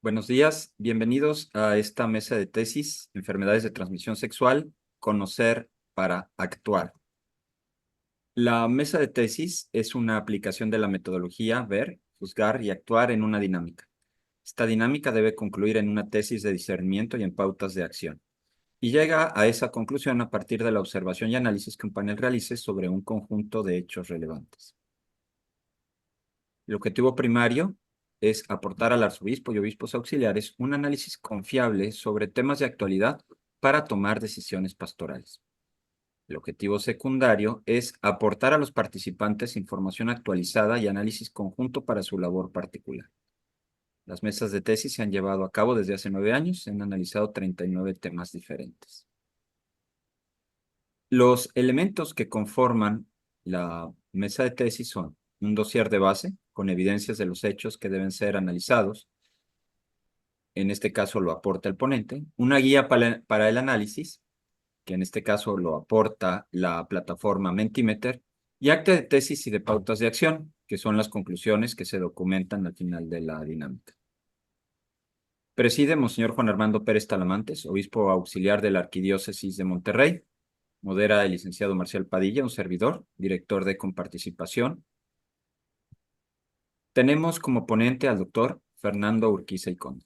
Buenos días, bienvenidos a esta mesa de tesis, enfermedades de transmisión sexual, conocer para actuar. La mesa de tesis es una aplicación de la metodología ver, juzgar y actuar en una dinámica. Esta dinámica debe concluir en una tesis de discernimiento y en pautas de acción. Y llega a esa conclusión a partir de la observación y análisis que un panel realice sobre un conjunto de hechos relevantes. El objetivo primario es aportar al arzobispo y obispos auxiliares un análisis confiable sobre temas de actualidad para tomar decisiones pastorales. El objetivo secundario es aportar a los participantes información actualizada y análisis conjunto para su labor particular. Las mesas de tesis se han llevado a cabo desde hace 9 años, se han analizado 39 temas diferentes. Los elementos que conforman la mesa de tesis son un dossier de base con evidencias de los hechos que deben ser analizados. En este caso lo aporta el ponente. Una guía para el análisis, que en este caso lo aporta la plataforma Mentimeter. Y acta de tesis y de pautas de acción, que son las conclusiones que se documentan al final de la dinámica. Preside Monseñor Juan Armando Pérez Talamantes, obispo auxiliar de la Arquidiócesis de Monterrey. Modera el licenciado Marcial Padilla, un servidor, director de Comparticipación. Tenemos como ponente al doctor Fernando Urquiza y Conde.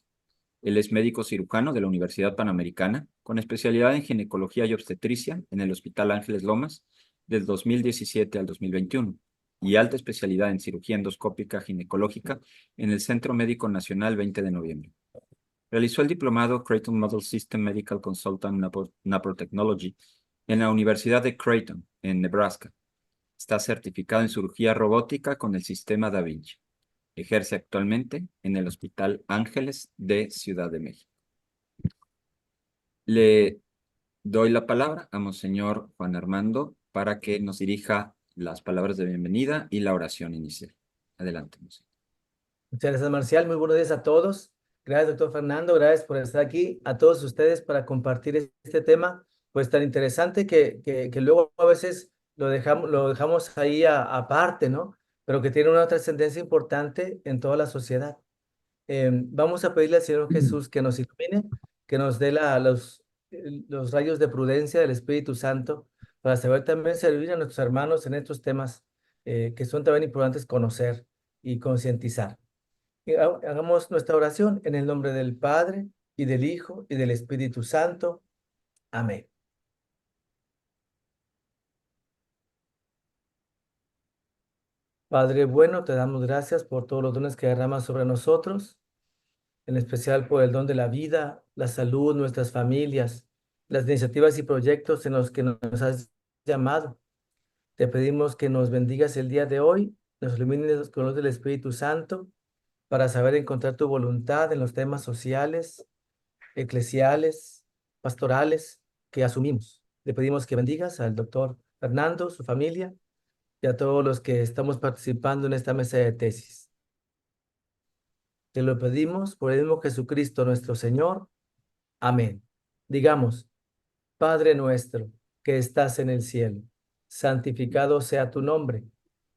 Él es médico cirujano de la Universidad Panamericana, con especialidad en ginecología y obstetricia en el Hospital Ángeles Lomas del 2017 al 2021 y alta especialidad en cirugía endoscópica ginecológica en el Centro Médico Nacional 20 de noviembre. Realizó el diplomado Creighton Model System Medical Consultant Naprotechnology en la Universidad de Creighton, en Nebraska. Está certificado en cirugía robótica con el sistema Da Vinci. Ejerce actualmente en el Hospital Ángeles de Ciudad de México. Le doy la palabra a Monseñor Juan Armando para que nos dirija las palabras de bienvenida y la oración inicial. Adelante, Monseñor. Muchas gracias, Marcial. Muy buenos días a todos. Gracias, doctor Fernando. Gracias por estar aquí. A todos ustedes para compartir este tema, pues tan interesante que luego a veces lo dejamos ahí aparte, ¿no? Pero que tiene una trascendencia importante en toda la sociedad. Vamos a pedirle al Señor Jesús que nos ilumine, que nos dé los rayos de prudencia del Espíritu Santo para saber también servir a nuestros hermanos en estos temas que son también importantes conocer y concientizar. Y hagamos nuestra oración en el nombre del Padre, y del Hijo, y del Espíritu Santo. Amén. Padre bueno, te damos gracias por todos los dones que derramas sobre nosotros, en especial por el don de la vida, la salud, nuestras familias, las iniciativas y proyectos en los que nos has llamado. Te pedimos que nos bendigas el día de hoy, nos ilumines con luz del Espíritu Santo, para saber encontrar tu voluntad en los temas sociales, eclesiales, pastorales que asumimos. Le pedimos que bendigas al doctor Fernando, su familia y a todos los que estamos participando en esta mesa de tesis. Te lo pedimos por el mismo Jesucristo nuestro Señor. Amén. Digamos, Padre nuestro que estás en el cielo, santificado sea tu nombre.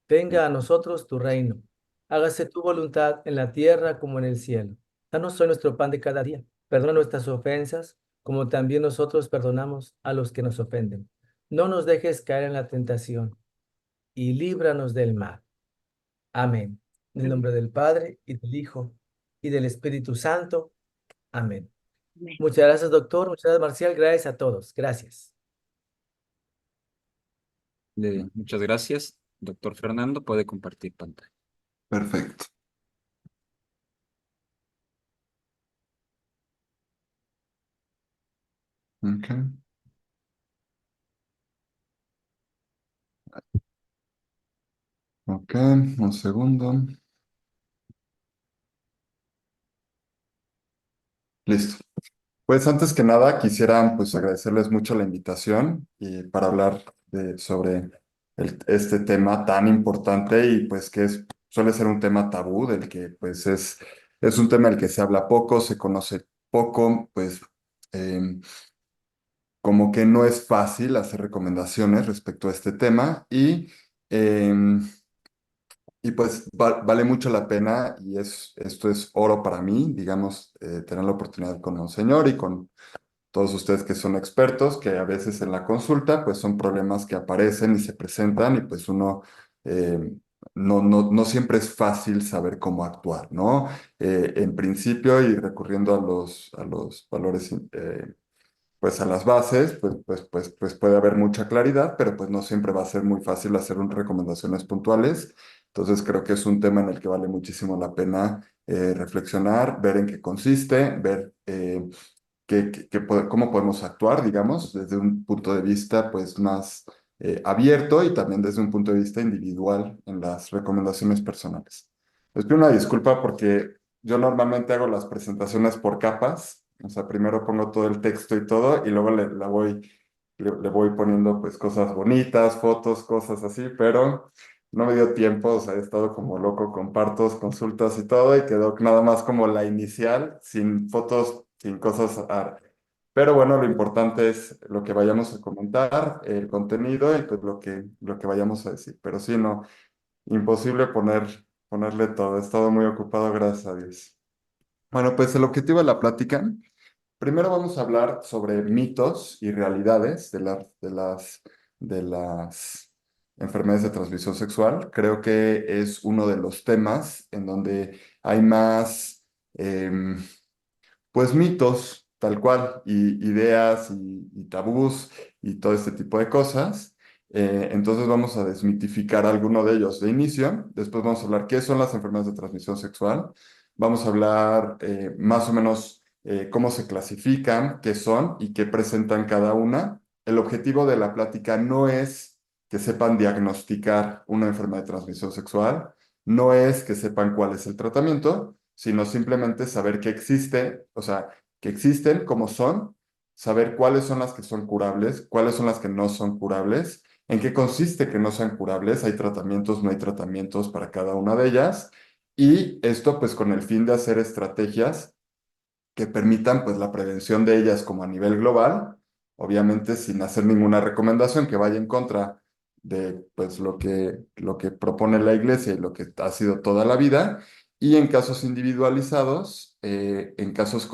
Venga a nosotros tu reino. Hágase tu voluntad en la tierra como en el cielo. Danos hoy nuestro pan de cada día. Perdona nuestras ofensas, como también nosotros perdonamos a los que nos ofenden. No nos dejes caer en la tentación y líbranos del mal. Amén. En el nombre del Padre y del Hijo y del Espíritu Santo. Amén. Muchas gracias, doctor. Muchas gracias, Marcial. Gracias a todos. Gracias. Muchas gracias. Doctor Fernando, puede compartir pantalla. Perfecto. Ok. Ok, un segundo. Listo. Pues antes que nada quisiera pues agradecerles mucho la invitación y para hablar sobre este tema tan importante y pues que suele ser un tema tabú del que pues es un tema del que se habla poco, se conoce poco, pues como que no es fácil hacer recomendaciones respecto a este tema Y pues vale mucho la pena y esto es oro para mí, digamos, tener la oportunidad con Monseñor y con todos ustedes que son expertos, que a veces en la consulta pues son problemas que aparecen y se presentan y pues uno eh, no siempre es fácil saber cómo actuar, ¿no? En principio y recurriendo a los valores pues a las bases, pues puede haber mucha claridad, pero pues no siempre va a ser muy fácil hacer recomendaciones puntuales. Entonces creo que es un tema en el que vale muchísimo la pena reflexionar, ver en qué consiste, ver cómo podemos actuar, digamos, desde un punto de vista pues más abierto y también desde un punto de vista individual en las recomendaciones personales. Les pido una disculpa porque yo normalmente hago las presentaciones por capas, o sea, primero pongo todo el texto y todo y luego le voy poniendo pues cosas bonitas, fotos, cosas así, pero no me dio tiempo, o sea, he estado como loco con partos, consultas y todo, y quedó nada más como la inicial, sin fotos, sin cosas. Pero bueno, lo importante es lo que vayamos a comentar, el contenido y pues lo que vayamos a decir. Pero sí, no, imposible ponerle todo. He estado muy ocupado, gracias a Dios. Bueno, pues el objetivo de la plática. Primero vamos a hablar sobre mitos y realidades de las enfermedades de transmisión sexual. Creo que es uno de los temas en donde hay más, pues, mitos, tal cual, y ideas y tabús y todo este tipo de cosas. Entonces vamos a desmitificar alguno de ellos de inicio. Después vamos a hablar qué son las enfermedades de transmisión sexual. Vamos a hablar más o menos cómo se clasifican, qué son y qué presentan cada una. El objetivo de la plática no es que sepan diagnosticar una enfermedad de transmisión sexual, no es que sepan cuál es el tratamiento, sino simplemente saber que existe, o sea, que existen, cómo son, saber cuáles son las que son curables, cuáles son las que no son curables, en qué consiste que no sean curables, hay tratamientos, no hay tratamientos para cada una de ellas, y esto pues con el fin de hacer estrategias que permitan pues la prevención de ellas como a nivel global, obviamente sin hacer ninguna recomendación que vaya en contra de pues lo que propone la iglesia y lo que ha sido toda la vida, y en casos individualizados, en casos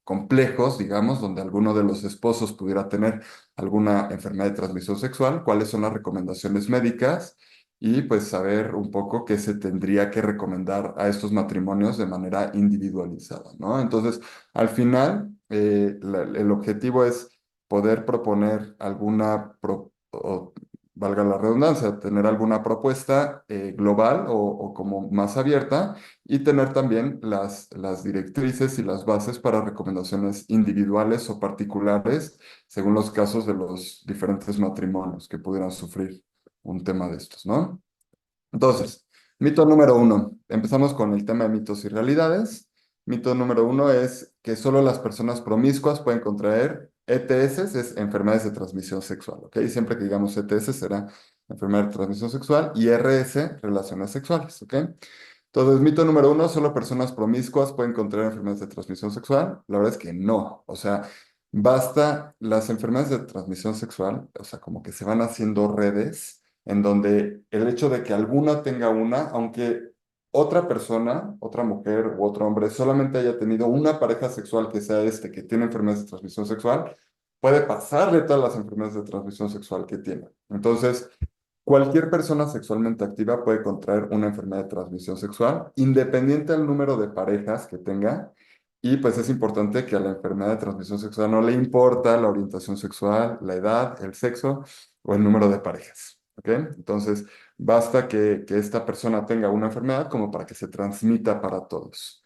complejos, digamos, donde alguno de los esposos pudiera tener alguna enfermedad de transmisión sexual, cuáles son las recomendaciones médicas y pues saber un poco qué se tendría que recomendar a estos matrimonios de manera individualizada, ¿no? Entonces, al final, el objetivo es poder proponer o valga la redundancia, tener alguna propuesta global o como más abierta y tener también las directrices y las bases para recomendaciones individuales o particulares según los casos de los diferentes matrimonios que pudieran sufrir un tema de estos, ¿no? Entonces, mito número uno. Empezamos con el tema de mitos y realidades. Mito número uno es que solo las personas promiscuas pueden contraer ETS, es enfermedades de transmisión sexual, ¿ok? Siempre que digamos ETS será enfermedad de transmisión sexual y RS, relaciones sexuales, ¿ok? Entonces, mito número uno, solo personas promiscuas pueden contraer enfermedades de transmisión sexual. La verdad es que no. O sea, basta las enfermedades de transmisión sexual, o sea, como que se van haciendo redes en donde el hecho de que alguna tenga una, aunque otra persona, otra mujer u otro hombre, solamente haya tenido una pareja sexual que sea este, que tiene enfermedades de transmisión sexual, puede pasarle todas las enfermedades de transmisión sexual que tiene. Entonces, cualquier persona sexualmente activa puede contraer una enfermedad de transmisión sexual, independiente del número de parejas que tenga. Y pues es importante que a la enfermedad de transmisión sexual no le importa la orientación sexual, la edad, el sexo o el número de parejas. ¿Ok? Entonces, basta que esta persona tenga una enfermedad como para que se transmita para todos.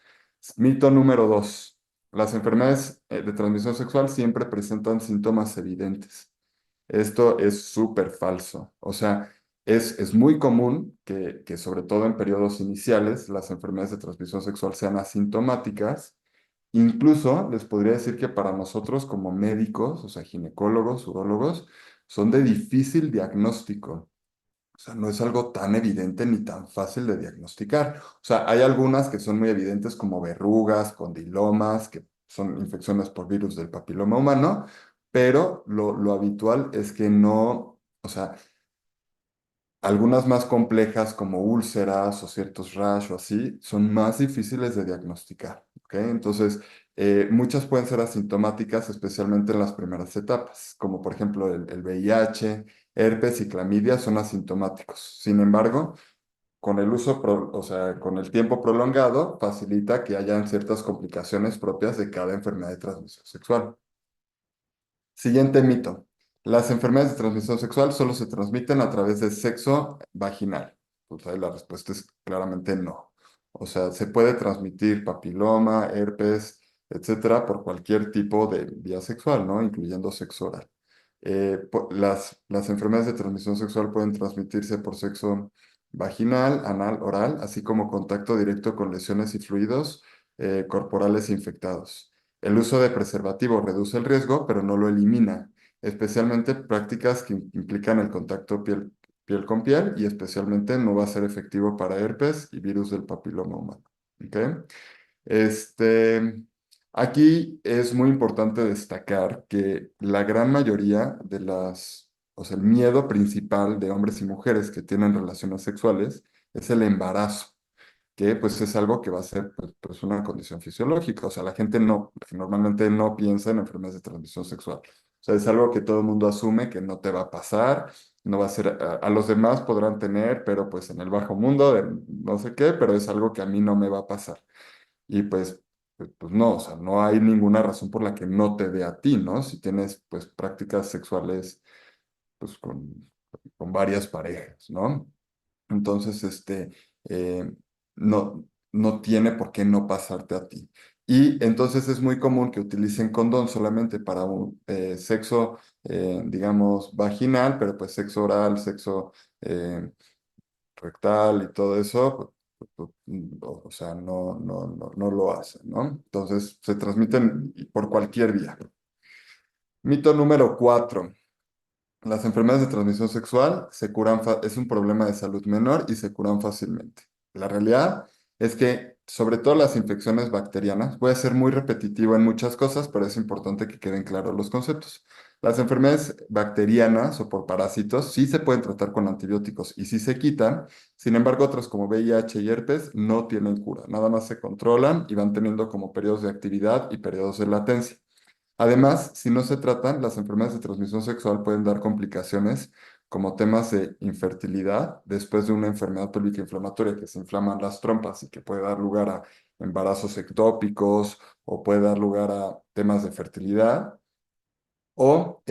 Mito número dos. Las enfermedades de transmisión sexual siempre presentan síntomas evidentes. Esto es súper falso. O sea, es muy común que, sobre todo en periodos iniciales, las enfermedades de transmisión sexual sean asintomáticas. Incluso les podría decir que para nosotros como médicos, o sea, ginecólogos, urólogos, son de difícil diagnóstico. O sea, no es algo tan evidente ni tan fácil de diagnosticar. O sea, hay algunas que son muy evidentes como verrugas, condilomas, que son infecciones por virus del papiloma humano, pero lo habitual es que no, o sea, Algunas más complejas como úlceras o ciertos rash o así son más difíciles de diagnosticar, ¿ok? Entonces, muchas pueden ser asintomáticas, especialmente en las primeras etapas, como por ejemplo el VIH, herpes y clamidia son asintomáticos. Sin embargo, con el uso, o sea, con el tiempo prolongado, facilita que hayan ciertas complicaciones propias de cada enfermedad de transmisión sexual. Siguiente mito. Las enfermedades de transmisión sexual solo se transmiten a través del sexo vaginal. Pues ahí la respuesta es claramente no. O sea, se puede transmitir papiloma, herpes, etcétera, por cualquier tipo de vía sexual, ¿no? Incluyendo sexo oral. Las enfermedades de transmisión sexual pueden transmitirse por sexo vaginal, anal, oral, así como contacto directo con lesiones y fluidos corporales infectados. El uso de preservativo reduce el riesgo, pero no lo elimina, especialmente prácticas que implican el contacto piel con piel y especialmente no va a ser efectivo para herpes y virus del papiloma humano. ¿Ok? Este, aquí es muy importante destacar que la gran mayoría de o sea, el miedo principal de hombres y mujeres que tienen relaciones sexuales es el embarazo, que pues es algo que va a ser pues, una condición fisiológica. O sea, la gente normalmente no piensa en enfermedades de transmisión sexual. O sea, es algo que todo el mundo asume que no te va a pasar, no va a ser, a los demás podrán tener, pero pues en el bajo mundo de no sé qué, pero es algo que a mí no me va a pasar. Y pues no, o sea, no hay ninguna razón por la que no te dé a ti, ¿no? Si tienes pues prácticas sexuales pues con varias parejas, ¿no? Entonces, eh, no tiene por qué no pasarte a ti. Y entonces es muy común que utilicen condón solamente para un sexo, digamos, vaginal, pero pues sexo oral, sexo rectal y todo eso, o sea, no lo hacen, ¿no? Entonces se transmiten por cualquier vía. Mito número 4. Las enfermedades de transmisión sexual es un problema de salud menor y se curan fácilmente. La realidad es que, sobre todo las infecciones bacterianas, voy a ser muy repetitivo en muchas cosas, pero es importante que queden claros los conceptos. Las enfermedades bacterianas o por parásitos sí se pueden tratar con antibióticos y sí se quitan. Sin embargo, otros como VIH y herpes no tienen cura. Nada más se controlan y van teniendo como periodos de actividad y periodos de latencia. Además, si no se tratan, las enfermedades de transmisión sexual pueden dar complicaciones como temas de infertilidad después de una enfermedad pélvica inflamatoria que se inflaman las trompas y que puede dar lugar a embarazos ectópicos o puede dar lugar a temas de fertilidad o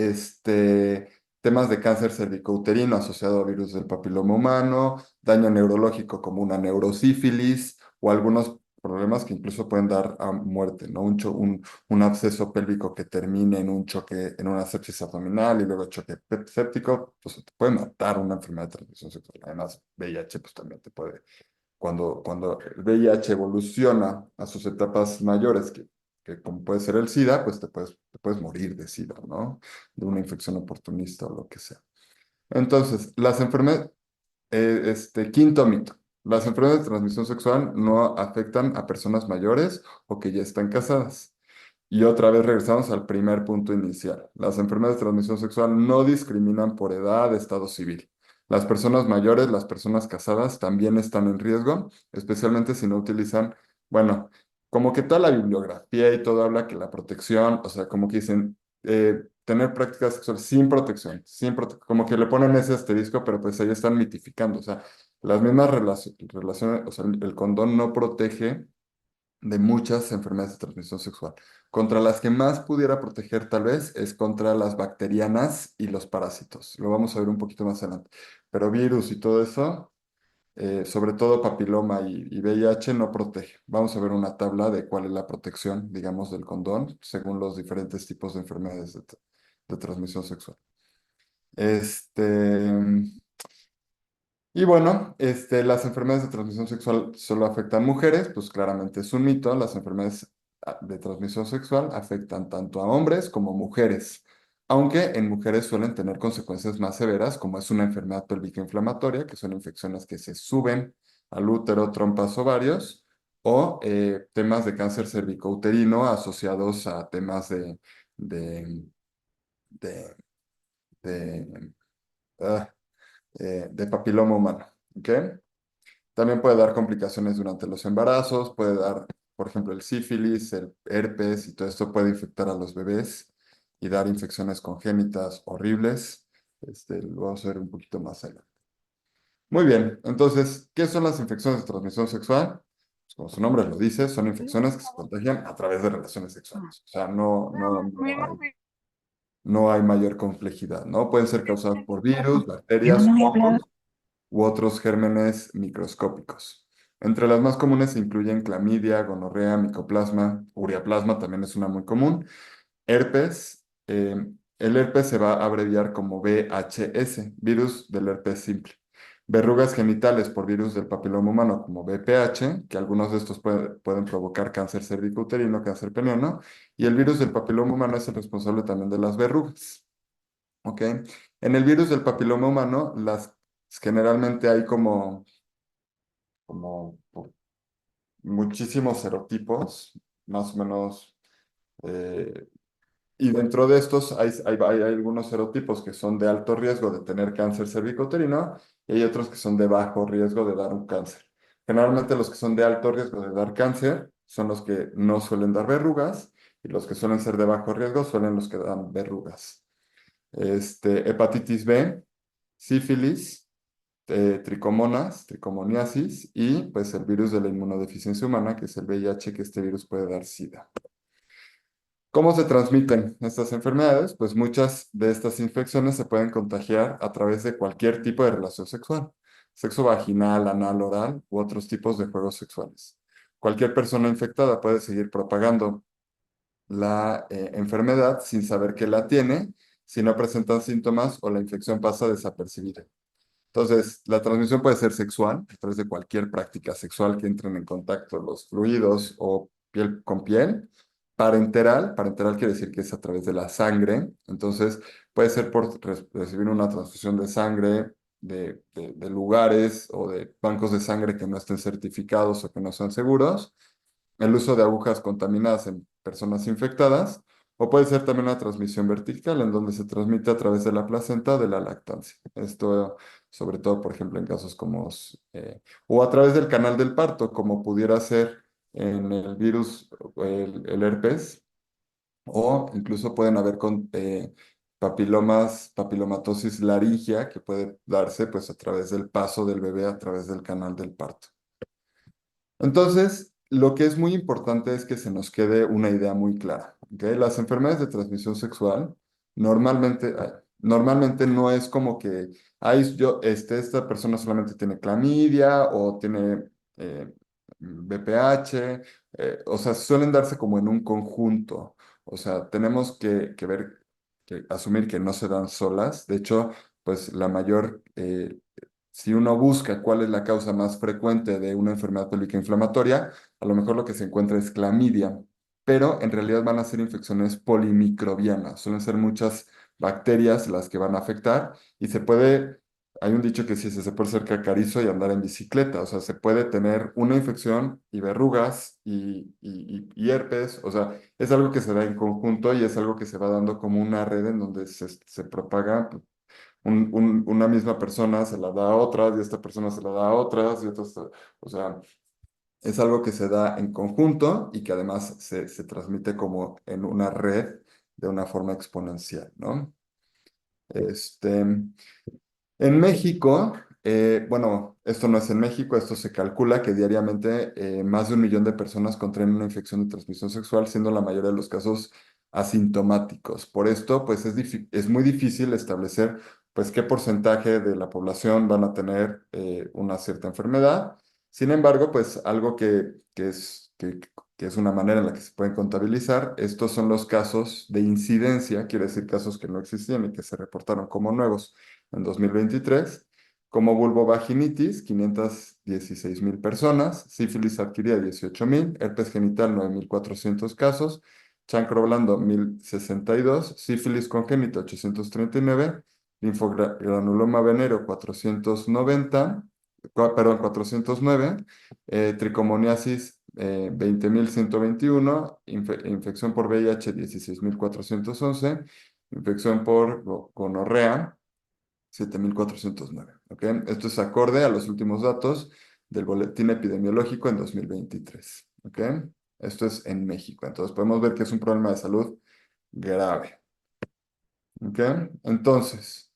temas de cáncer cervicouterino asociado a virus del papiloma humano, daño neurológico como una neurosífilis o algunos problemas que incluso pueden dar a muerte, ¿no? Un absceso pélvico que termine en un choque, en una sepsis abdominal y luego choque séptico, pues te puede matar una enfermedad de transmisión sexual. Además, VIH pues también te puede cuando el VIH evoluciona a sus etapas mayores, que como puede ser el SIDA, pues te puedes morir de SIDA, ¿no? De una infección oportunista o lo que sea. Entonces, las enfermedades, quinto mito. Las enfermedades de transmisión sexual no afectan a personas mayores o que ya están casadas. Y otra vez regresamos al primer punto inicial. Las enfermedades de transmisión sexual no discriminan por edad, estado civil. Las personas mayores, las personas casadas también están en riesgo, especialmente si no utilizan, bueno, como que toda la bibliografía y todo habla que la protección, o sea, como que dicen, tener prácticas sexuales como que le ponen ese asterisco, pero pues ahí están mitificando, o sea, las mismas relaciones, o sea, el condón no protege de muchas enfermedades de transmisión sexual. Contra las que más pudiera proteger tal vez es contra las bacterianas y los parásitos. Lo vamos a ver un poquito más adelante. Pero virus y todo eso, sobre todo papiloma y VIH, no protege. Vamos a ver una tabla de cuál es la protección, digamos, del condón según los diferentes tipos de enfermedades de transmisión sexual. Este, y bueno, las enfermedades de transmisión sexual solo afectan mujeres, pues claramente es un mito. Las enfermedades de transmisión sexual afectan tanto a hombres como a mujeres, aunque en mujeres suelen tener consecuencias más severas, como es una enfermedad pélvica inflamatoria, que son infecciones que se suben al útero, trompas, ovarios, o temas de cáncer cervicouterino asociados a temas de, de, de, ah, de papiloma humano. ¿Ok? También puede dar complicaciones durante los embarazos, puede dar, por ejemplo, el sífilis, el herpes, y todo esto puede infectar a los bebés y dar infecciones congénitas horribles. Lo vamos a ver un poquito más adelante. Muy bien, entonces, ¿qué son las infecciones de transmisión sexual? Pues como su nombre lo dice, son infecciones que se contagian a través de relaciones sexuales. O sea, no hay mayor complejidad, ¿no? Pueden ser causadas por virus, bacterias, hongos u otros gérmenes microscópicos. Entre las más comunes se incluyen clamidia, gonorrea, micoplasma, ureaplasma también es una muy común, herpes. El herpes se va a abreviar como VHS, virus del herpes simple. Verrugas genitales por virus del papiloma humano como VPH, que algunos de estos pueden provocar cáncer cervicouterino, cáncer peniano, y el virus del papiloma humano es el responsable también de las verrugas. ¿Ok? En el virus del papiloma humano, generalmente hay como muchísimos serotipos, más o menos, eh, y dentro de estos hay algunos serotipos que son de alto riesgo de tener cáncer cervicouterino y hay otros que son de bajo riesgo de dar un cáncer. Generalmente los que son de alto riesgo de dar cáncer son los que no suelen dar verrugas y los que suelen ser de bajo riesgo suelen los que dan verrugas. Hepatitis B, sífilis, tricomonas, tricomoniasis y pues el virus de la inmunodeficiencia humana, que es el VIH, que este virus puede dar SIDA. ¿Cómo se transmiten estas enfermedades? Pues muchas de estas infecciones se pueden contagiar a través de cualquier tipo de relación sexual, sexo vaginal, anal, oral u otros tipos de juegos sexuales. Cualquier persona infectada puede seguir propagando la enfermedad sin saber que la tiene, si no presentan síntomas o la infección pasa desapercibida. Entonces, la transmisión puede ser sexual, a través de cualquier práctica sexual que entren en contacto los fluidos o piel con piel. Parenteral quiere decir que es a través de la sangre. Entonces, puede ser por recibir una transfusión de sangre de lugares o de bancos de sangre que no estén certificados o que no sean seguros, el uso de agujas contaminadas en personas infectadas, o puede ser también una transmisión vertical, en donde se transmite a través de la placenta o de la lactancia. Esto, sobre todo, por ejemplo, en casos como, o a través del canal del parto, como pudiera ser en el virus, el herpes, o incluso pueden haber papilomatosis laringia, que puede darse pues a través del paso del bebé a través del canal del parto. Entonces, lo que es muy importante es que se nos quede una idea muy clara, ¿ok? Las enfermedades de transmisión sexual normalmente no es como que, esta persona solamente tiene clamidia o tiene BPH, o sea, suelen darse como en un conjunto, o sea, tenemos que ver, que asumir que no se dan solas, de hecho, pues la mayor si uno busca cuál es la causa más frecuente de una enfermedad pélvica inflamatoria, a lo mejor lo que se encuentra es clamidia, pero en realidad van a ser infecciones polimicrobianas, suelen ser muchas bacterias las que van a afectar y hay un dicho que dice, se puede ser cacarizo y andar en bicicleta, o sea, se puede tener una infección y verrugas y herpes, o sea, es algo que se da en conjunto y es algo que se va dando como una red en donde se propaga una misma persona se la da a otras y esta persona se la da a otras y otras, o sea, es algo que se da en conjunto y que además se transmite como en una red de una forma exponencial, ¿no? Este, en México, bueno, esto no es en México, esto se calcula que diariamente más de 1 millón de personas contraen una infección de transmisión sexual, siendo la mayoría de los casos asintomáticos. Por esto, pues es muy difícil establecer, pues, qué porcentaje de la población van a tener una cierta enfermedad. Sin embargo, pues, algo que es una manera en la que se pueden contabilizar, estos son los casos de incidencia, quiere decir casos que no existían y que se reportaron como nuevos en 2023, como vulvovaginitis, 516,000 personas, sífilis adquirida 18,000, herpes genital 9,400 casos, chancro blando 1,062, sífilis congénita 839, linfogranuloma venéreo 409, tricomoniasis 20,121, infección por VIH 16,411, infección por gonorrea 7,409. ¿ok? Esto es acorde a los últimos datos del boletín epidemiológico en 2023, ¿ok? Esto es en México. Entonces podemos ver que es un problema de salud grave, ¿ok? Entonces,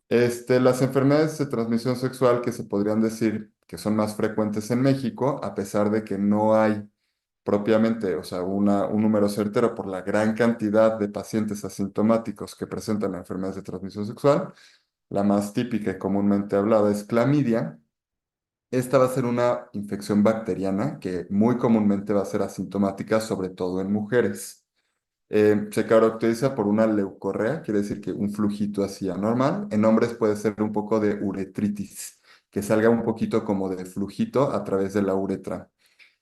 las enfermedades de transmisión sexual que se podrían decir que son más frecuentes en México, a pesar de que no hay propiamente, o sea, un número certero por la gran cantidad de pacientes asintomáticos que presentan la enfermedad de transmisión sexual, la más típica y comúnmente hablada es clamidia. Esta va a ser una infección bacteriana que muy comúnmente va a ser asintomática, sobre todo en mujeres. Se caracteriza por una leucorrea, quiere decir que un flujito así anormal. En hombres puede ser un poco de uretritis, que salga un poquito como de flujito a través de la uretra.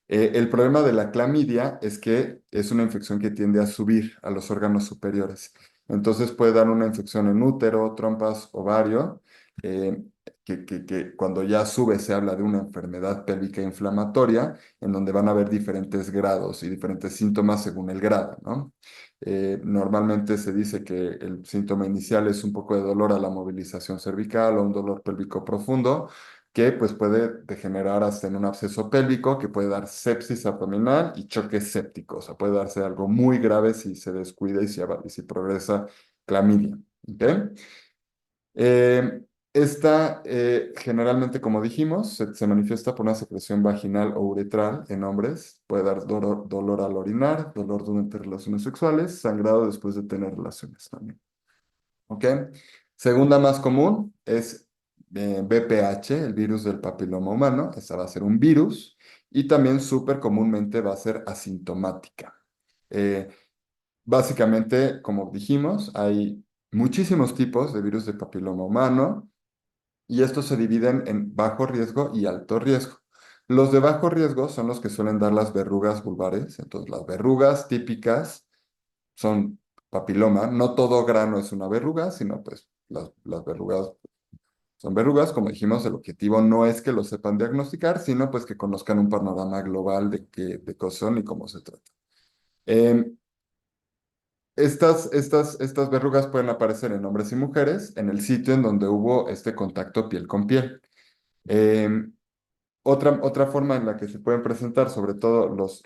El problema de la clamidia es que es una infección que tiende a subir a los órganos superiores. Entonces puede dar una infección en útero, trompas, ovario, eh, que cuando ya sube se habla de una enfermedad pélvica inflamatoria, en donde van a haber diferentes grados y diferentes síntomas según el grado, ¿no? Normalmente se dice que el síntoma inicial es un poco de dolor a la movilización cervical o un dolor pélvico profundo, que pues puede degenerar hasta en un absceso pélvico, que puede dar sepsis abdominal y choque séptico. O sea, puede darse algo muy grave si se descuida y si progresa clamidia. ¿Ok? Eh, Esta generalmente, como dijimos, se manifiesta por una secreción vaginal o uretral en hombres. Puede dar dolor al orinar, dolor durante relaciones sexuales, sangrado después de tener relaciones también. ¿Ok? Segunda más común es VPH, el virus del papiloma humano. Esta va a ser un virus y también súper comúnmente va a ser asintomática. Eh, Básicamente, como dijimos, hay muchísimos tipos de virus de papiloma humano y estos se dividen en bajo riesgo y alto riesgo. Los de bajo riesgo son los que suelen dar las verrugas vulvares. Entonces, las verrugas típicas son papiloma. No todo grano es una verruga, sino pues las verrugas son verrugas. Como dijimos, el objetivo no es que lo sepan diagnosticar, sino pues que conozcan un panorama global de qué son y cómo se trata. Em, estas verrugas pueden aparecer en hombres y mujeres en el sitio en donde hubo este contacto piel con piel. Em, otra forma en la que se pueden presentar, sobre todo los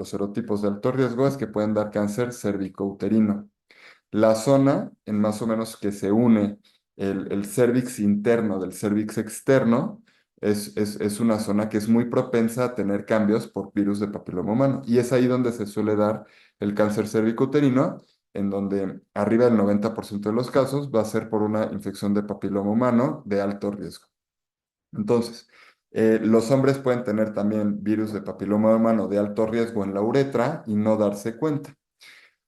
serotipos de alto riesgo, es que pueden dar cáncer cervicouterino. La zona en más o menos que se une el cérvix interno del cérvix externo es una zona que es muy propensa a tener cambios por virus de papiloma humano. Y es ahí donde se suele dar el cáncer cervicouterino, en donde arriba del 90% de los casos va a ser por una infección de papiloma humano de alto riesgo. Entonces, los hombres pueden tener también virus de papiloma humano de alto riesgo en la uretra y no darse cuenta.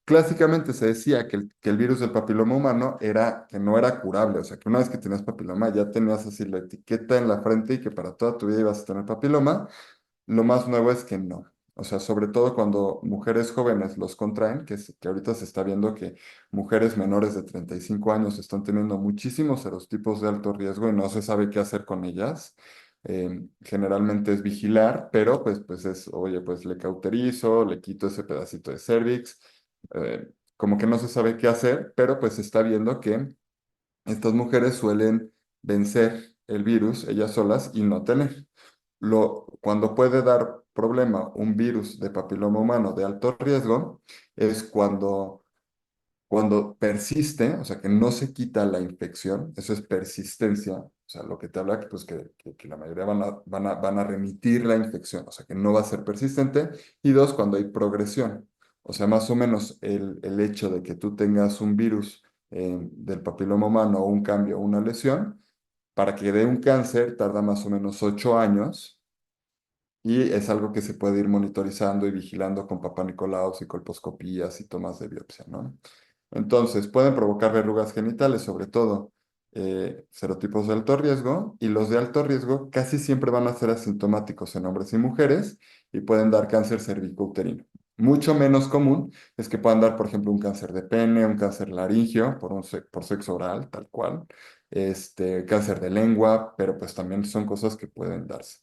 Clásicamente se decía que el virus del papiloma humano era que no era curable, o sea, que una vez que tenías papiloma ya tenías así la etiqueta en la frente y que para toda tu vida ibas a tener papiloma. Lo más nuevo es que no. O sea, sobre todo cuando mujeres jóvenes los contraen, que ahorita se está viendo que mujeres menores de 35 años están teniendo muchísimos serotipos de alto riesgo y no se sabe qué hacer con ellas. Generalmente es vigilar, pero pues es, oye, pues le cauterizo, le quito ese pedacito de cervix, como que no se sabe qué hacer, pero pues se está viendo que estas mujeres suelen vencer el virus ellas solas y no tener. Cuando puede dar problema un virus de papiloma humano de alto riesgo es cuando persiste, o sea, que no se quita la infección, eso es persistencia, o sea, lo que te habla que, pues, que la mayoría van a remitir la infección, o sea, que no va a ser persistente. Y dos, cuando hay progresión, o sea, más o menos el hecho de que tú tengas un virus del papiloma humano o un cambio o una lesión, para que dé un cáncer tarda más o menos 8 años y es algo que se puede ir monitorizando y vigilando con Papá Nicolau y colposcopías y tomas de biopsia, ¿no? Entonces, pueden provocar verrugas genitales, sobre todo serotipos de alto riesgo, y los de alto riesgo casi siempre van a ser asintomáticos en hombres y mujeres y pueden dar cáncer cervicouterino. Mucho menos común es que puedan dar, por ejemplo, un cáncer de pene, un cáncer laringio por sexo oral, tal cual, cáncer de lengua, pero pues también son cosas que pueden darse.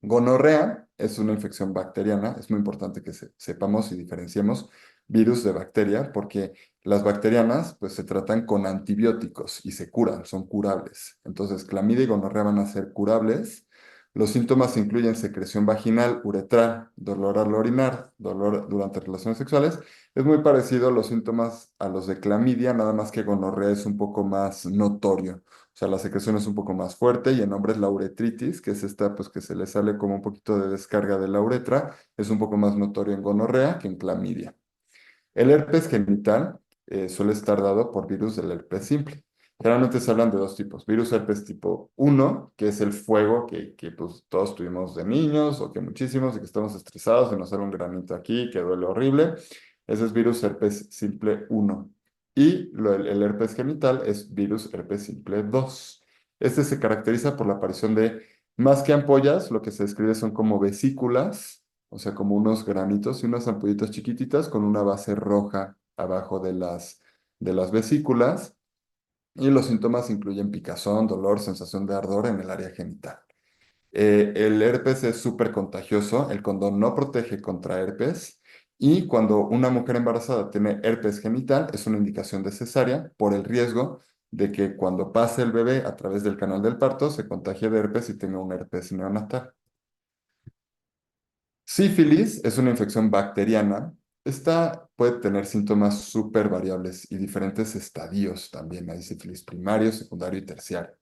Gonorrea es una infección bacteriana, es muy importante que sepamos y diferenciemos. virus de bacteria, porque las bacterianas pues se tratan con antibióticos y se curan, son curables. Entonces, clamidia y gonorrea van a ser curables. Los síntomas incluyen secreción vaginal, uretral, dolor al orinar, dolor durante relaciones sexuales. Es muy parecido los síntomas a los de clamidia, nada más que gonorrea es un poco más notorio. O sea, la secreción es un poco más fuerte y en hombres la uretritis, que es esta, pues que se le sale como un poquito de descarga de la uretra, es un poco más notorio en gonorrea que en clamidia. El herpes genital suele estar dado por virus del herpes simple. Generalmente se hablan de dos tipos. Virus herpes tipo 1, que es el fuego que pues, todos tuvimos de niños o que muchísimos y que estamos estresados y nos sale un granito aquí que duele horrible. Ese es virus herpes simple 1. Y el herpes genital es virus herpes simple 2. Este se caracteriza por la aparición de, más que ampollas, lo que se describe son como vesículas, o sea, como unos granitos y unas ampollitas chiquititas con una base roja abajo de las vesículas. Y los síntomas incluyen picazón, dolor, sensación de ardor en el área genital. El herpes es súper contagioso, el condón no protege contra herpes y cuando una mujer embarazada tiene herpes genital es una indicación de cesárea por el riesgo de que cuando pase el bebé a través del canal del parto se contagie de herpes y tenga un herpes neonatal. Sífilis es una infección bacteriana. Esta puede tener síntomas súper variables y diferentes estadios también. Hay sífilis primario, secundario y terciario.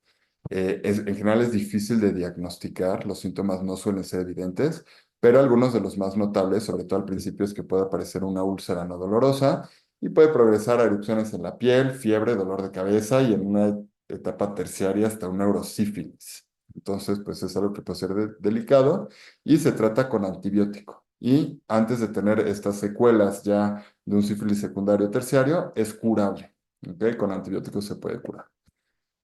En general es difícil de diagnosticar, los síntomas no suelen ser evidentes, pero algunos de los más notables, sobre todo al principio, es que puede aparecer una úlcera no dolorosa y puede progresar a erupciones en la piel, fiebre, dolor de cabeza y en una etapa terciaria hasta una neurosífilis. Entonces, pues es algo que puede ser delicado y se trata con antibiótico. Y antes de tener estas secuelas ya de un sífilis secundario o terciario, es curable. ¿Ok? Con antibióticos se puede curar.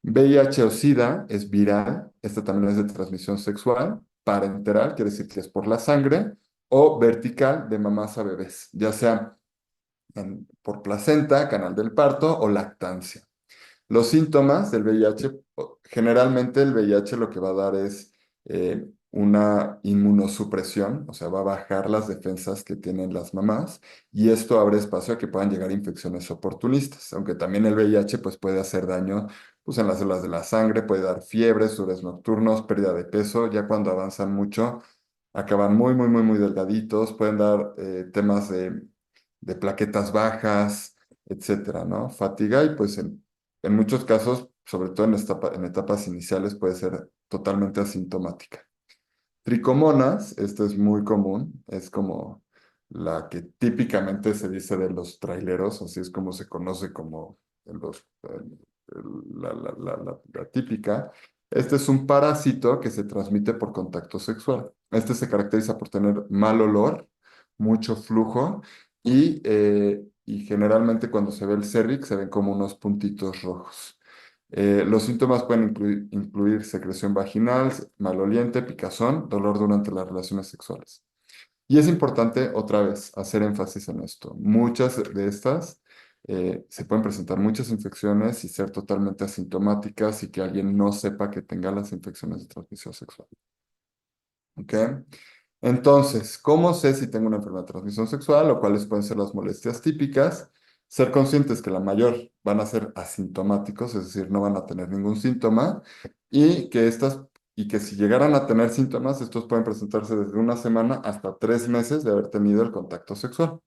VIH o SIDA es viral, esta también es de transmisión sexual, parenteral, quiere decir que es por la sangre, o vertical de mamás a bebés, ya sea por placenta, canal del parto o lactancia. Los síntomas del VIH, generalmente el VIH lo que va a dar es una inmunosupresión, o sea, va a bajar las defensas que tienen las mamás y esto abre espacio a que puedan llegar infecciones oportunistas, aunque también el VIH pues, puede hacer daño pues, en las células de la sangre, puede dar fiebre, sudores nocturnos, pérdida de peso, ya cuando avanzan mucho acaban muy, muy, muy, muy delgaditos, pueden dar temas de plaquetas bajas, etcétera, ¿no? Fatiga y pues en muchos casos, sobre todo en etapas iniciales, puede ser totalmente asintomática. Tricomonas, esto es muy común, es como la que típicamente se dice de los traileros, así es como se conoce como la típica. Este es un parásito que se transmite por contacto sexual. Este se caracteriza por tener mal olor, mucho flujo y generalmente cuando se ve el cervix se ven como unos puntitos rojos. Los síntomas pueden incluir secreción vaginal, maloliente, picazón, dolor durante las relaciones sexuales. Y es importante, otra vez, hacer énfasis en esto. Muchas de estas se pueden presentar muchas infecciones y ser totalmente asintomáticas y que alguien no sepa que tenga las infecciones de transmisión sexual. ¿Ok? Entonces, ¿cómo sé si tengo una enfermedad de transmisión sexual o cuáles pueden ser las molestias típicas? Ser conscientes que la mayor van a ser asintomáticos, es decir, no van a tener ningún síntoma, y que y que si llegaran a tener síntomas, estos pueden presentarse desde una semana hasta 3 meses de haber tenido el contacto sexual.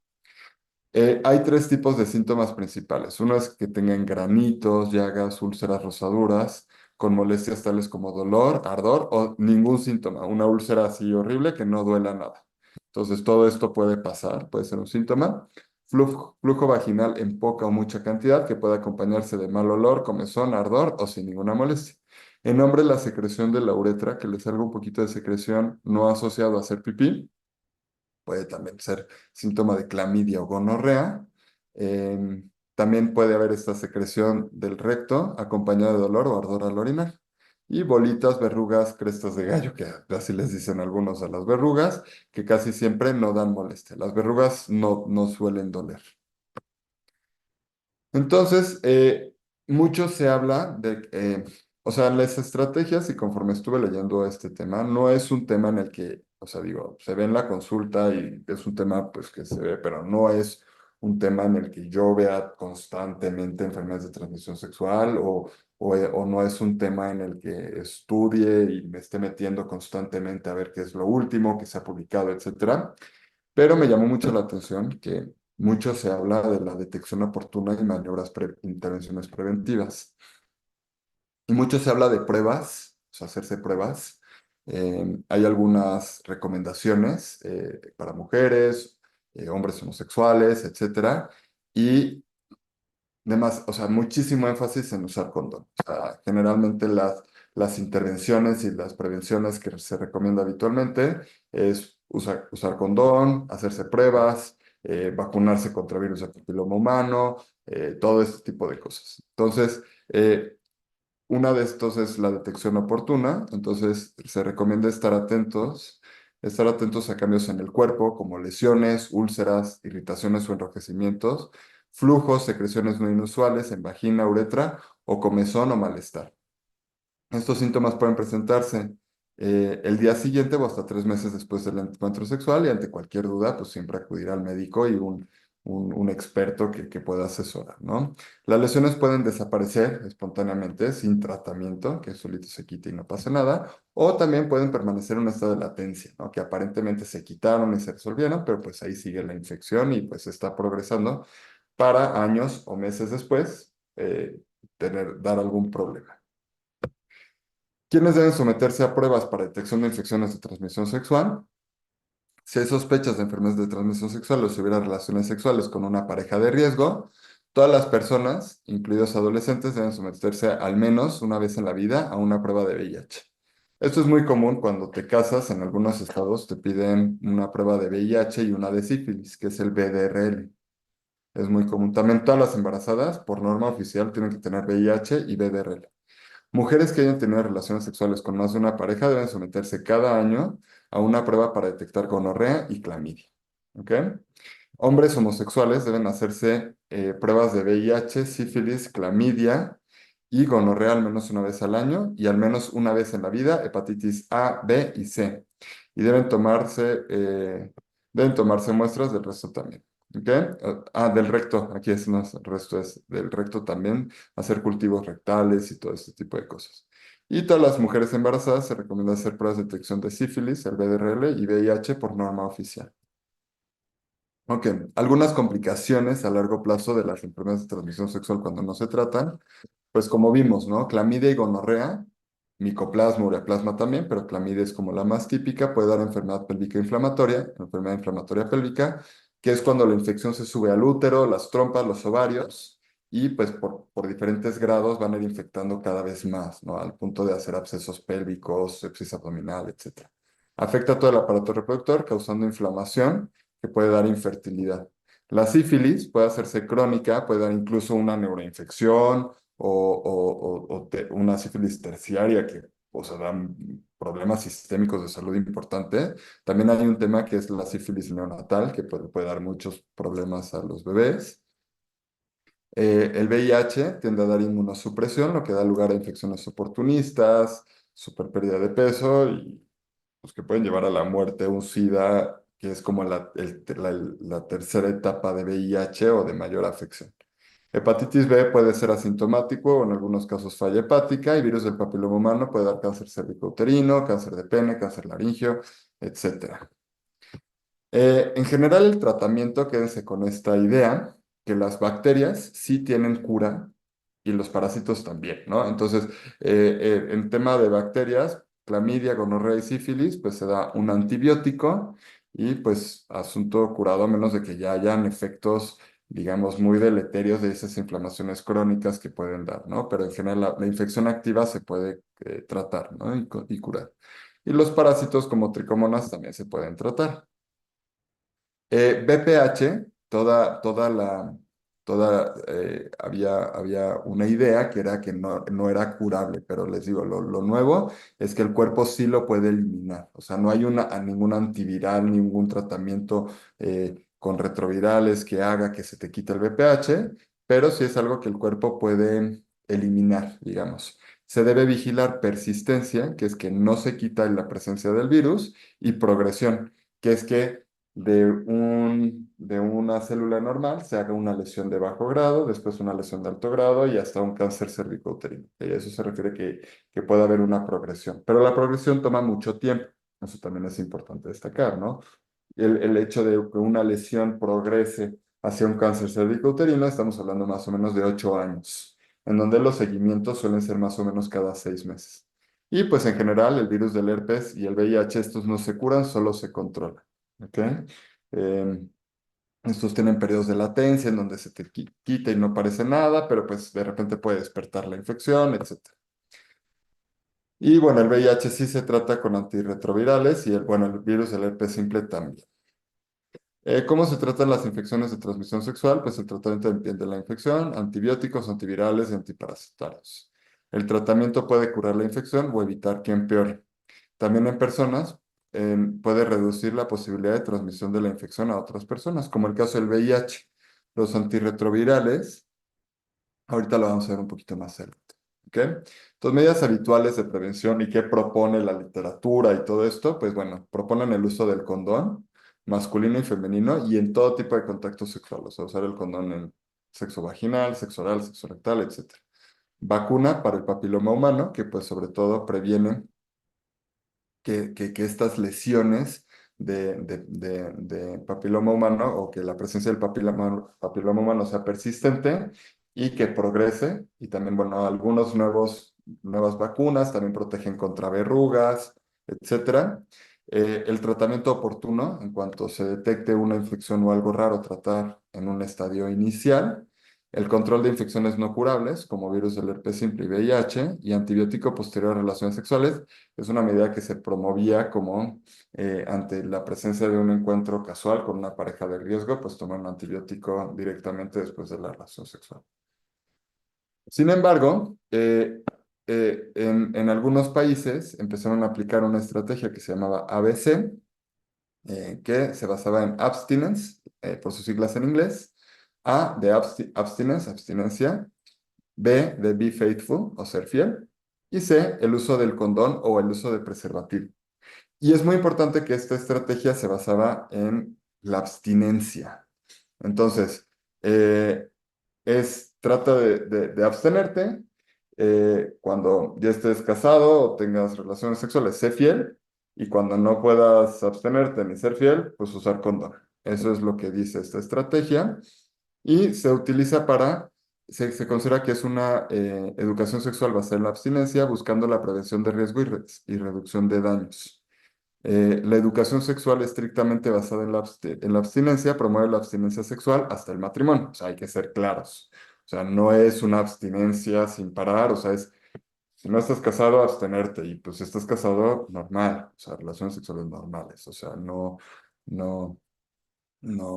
Hay tres tipos de síntomas principales. Uno es que tengan granitos, llagas, úlceras, rosaduras, con molestias tales como dolor, ardor o ningún síntoma. Una úlcera así horrible que no duela nada. Entonces, todo esto puede pasar, puede ser un síntoma. Flujo vaginal en poca o mucha cantidad que puede acompañarse de mal olor, comezón, ardor o sin ninguna molestia. En hombres, la secreción de la uretra, que le salga un poquito de secreción no asociado a hacer pipí, puede también ser síntoma de clamidia o gonorrea. También puede haber esta secreción del recto acompañada de dolor o ardor al orinar. Y bolitas, verrugas, crestas de gallo, que así les dicen algunos a las verrugas, que casi siempre no dan molestia. Las verrugas no suelen doler. Entonces, mucho se habla o sea, las estrategias, y conforme estuve leyendo este tema, no es un tema en el que, o sea, digo, se ve en la consulta y es un tema pues que se ve, pero no es un tema en el que yo vea constantemente enfermedades de transmisión sexual o no es un tema en el que estudie y me esté metiendo constantemente a ver qué es lo último que se ha publicado, etcétera. Pero me llamó mucho la atención que mucho se habla de la detección oportuna y intervenciones preventivas. Y mucho se habla de pruebas, o sea, hacerse pruebas. Hay algunas recomendaciones para mujeres, hombres homosexuales, etcétera. Y demás, o sea, muchísimo énfasis en usar condón. O sea, generalmente las intervenciones y las prevenciones que se recomienda habitualmente es usar condón, hacerse pruebas, vacunarse contra virus del papiloma humano, todo este tipo de cosas. Entonces, una de estos es la detección oportuna, entonces se recomienda estar atentos a cambios en el cuerpo, como lesiones, úlceras, irritaciones o enrojecimientos, flujos, secreciones no inusuales en vagina, uretra o comezón o malestar. Estos síntomas pueden presentarse el día siguiente o hasta 3 meses después del encuentro sexual y ante cualquier duda, pues siempre acudir al médico y un experto que pueda asesorar, ¿no? Las lesiones pueden desaparecer espontáneamente sin tratamiento, que solito se quite y no pasa nada, o también pueden permanecer en un estado de latencia, ¿no? Que aparentemente se quitaron y se resolvieron, pero pues ahí sigue la infección y pues está progresando para años o meses después dar algún problema. ¿Quiénes deben someterse a pruebas para detección de infecciones de transmisión sexual? Si hay sospechas de enfermedades de transmisión sexual o si hubiera relaciones sexuales con una pareja de riesgo, todas las personas, incluidos adolescentes, deben someterse al menos una vez en la vida a una prueba de VIH. Esto es muy común cuando te casas, en algunos estados te piden una prueba de VIH y una de sífilis, que es el VDRL. Es muy común. También todas las embarazadas, por norma oficial, tienen que tener VIH y VDRL. Mujeres que hayan tenido relaciones sexuales con más de una pareja deben someterse cada año a una prueba para detectar gonorrea y clamidia. ¿Ok? Hombres homosexuales deben hacerse pruebas de VIH, sífilis, clamidia y gonorrea al menos una vez al año y al menos una vez en la vida, hepatitis A, B y C. Y deben tomarse muestras del resto también. ¿Ok? Del recto, aquí es, no, el resto es del recto también, hacer cultivos rectales y todo este tipo de cosas. Y todas las mujeres embarazadas se recomienda hacer pruebas de detección de sífilis, el VDRL y VIH por norma oficial. Ok, algunas complicaciones a largo plazo de las enfermedades de transmisión sexual cuando no se tratan, pues como vimos, ¿no? Clamidia y gonorrea, micoplasma, ureaplasma también, pero clamidia es como la más típica, puede dar enfermedad inflamatoria pélvica, que es cuando la infección se sube al útero, las trompas, los ovarios, y pues por diferentes grados van a ir infectando cada vez más, ¿no? Al punto de hacer abscesos pélvicos, sepsis abdominal, etc. Afecta a todo el aparato reproductor, causando inflamación que puede dar infertilidad. La sífilis puede hacerse crónica, puede dar incluso una neuroinfección o una sífilis terciaria que, o sea, da problemas sistémicos de salud importante. También hay un tema que es la sífilis neonatal, que puede dar muchos problemas a los bebés. El VIH tiende a dar inmunosupresión, lo que da lugar a infecciones oportunistas, super pérdida de peso y pues, que pueden llevar a la muerte, un SIDA, que es como la tercera etapa de VIH o de mayor afección. Hepatitis B puede ser asintomático o en algunos casos falla hepática y virus del papiloma humano puede dar cáncer cervicouterino, cáncer de pene, cáncer laringio, etc. En general, el tratamiento, quédense con esta idea, que las bacterias sí tienen cura y los parásitos también, ¿no? Entonces, en tema de bacterias, clamidia, gonorrea y sífilis, pues se da un antibiótico y pues asunto curado a menos de que ya hayan efectos, digamos, muy deleterios de esas inflamaciones crónicas que pueden dar, ¿no? Pero en general la infección activa se puede tratar, ¿no? Y curar. Y los parásitos como tricomonas también se pueden tratar. BPH, había una idea que era que no era curable, pero les digo, lo nuevo es que el cuerpo sí lo puede eliminar. O sea, no hay ningún antiviral, ningún tratamiento con retrovirales que haga que se te quite el BPH, pero sí es algo que el cuerpo puede eliminar, digamos. Se debe vigilar persistencia, que es que no se quita la presencia del virus, y progresión, que es que de una célula normal se haga una lesión de bajo grado, después una lesión de alto grado y hasta un cáncer cervicouterino. Y a eso se refiere que puede haber una progresión. Pero la progresión toma mucho tiempo. Eso también es importante destacar, ¿no? El hecho de que una lesión progrese hacia un cáncer cervicouterino, estamos hablando más o menos de 8 años, en donde los seguimientos suelen ser más o menos cada 6 meses. Y pues en general el virus del herpes y el VIH, estos no se curan, solo se controlan. ¿Ok? Eh, Estos tienen periodos de latencia en donde se te quita y no parece nada, pero pues de repente puede despertar la infección, etc. Y bueno, el VIH sí se trata con antirretrovirales y bueno, el virus del herpes simple también. ¿Cómo se tratan las infecciones de transmisión sexual? Pues el tratamiento de la infección, antibióticos, antivirales y antiparasitarios. El tratamiento puede curar la infección o evitar que empeore. También en personas puede reducir la posibilidad de transmisión de la infección a otras personas, como el caso del VIH. Los antirretrovirales, ahorita lo vamos a ver un poquito más adelante. ¿Ok? Entonces, medidas habituales de prevención y qué propone la literatura y todo esto, pues bueno, proponen el uso del condón masculino y femenino y en todo tipo de contacto sexual, o sea, usar el condón en sexo vaginal, sexo oral, sexo rectal, etc. Vacuna para el papiloma humano, que pues sobre todo previene que estas lesiones de papiloma humano o que la presencia del papiloma humano sea persistente y que progrese. Y también, bueno, nuevas vacunas también protegen contra verrugas, etcétera. El tratamiento oportuno, en cuanto se detecte una infección o algo raro, tratar en un estadio inicial. El control de infecciones no curables, como virus del herpes simple y VIH, y antibiótico posterior a relaciones sexuales, es una medida que se promovía como ante la presencia de un encuentro casual con una pareja de riesgo, pues tomar un antibiótico directamente después de la relación sexual. Sin embargo, en algunos países empezaron a aplicar una estrategia que se llamaba ABC, que se basaba en abstinence, por sus siglas en inglés, A de abstinence, abstinencia, B de be faithful o ser fiel, y C, el uso del condón o el uso de preservativo. Y es muy importante que esta estrategia se basaba en la abstinencia. Entonces, eh, trata de abstenerte cuando ya estés casado o tengas relaciones sexuales, sé fiel, y cuando no puedas abstenerte ni ser fiel, pues usar condón. Eso es lo que dice esta estrategia y se utiliza se considera que es una educación sexual basada en la abstinencia, buscando la prevención de riesgo y reducción de daños. La educación sexual estrictamente basada en la abstinencia promueve la abstinencia sexual hasta el matrimonio. O sea, hay que ser claros. O sea, no es una abstinencia sin parar. O sea, si no estás casado, abstenerte. Y pues si estás casado, normal. O sea, relaciones sexuales normales. O sea, no, no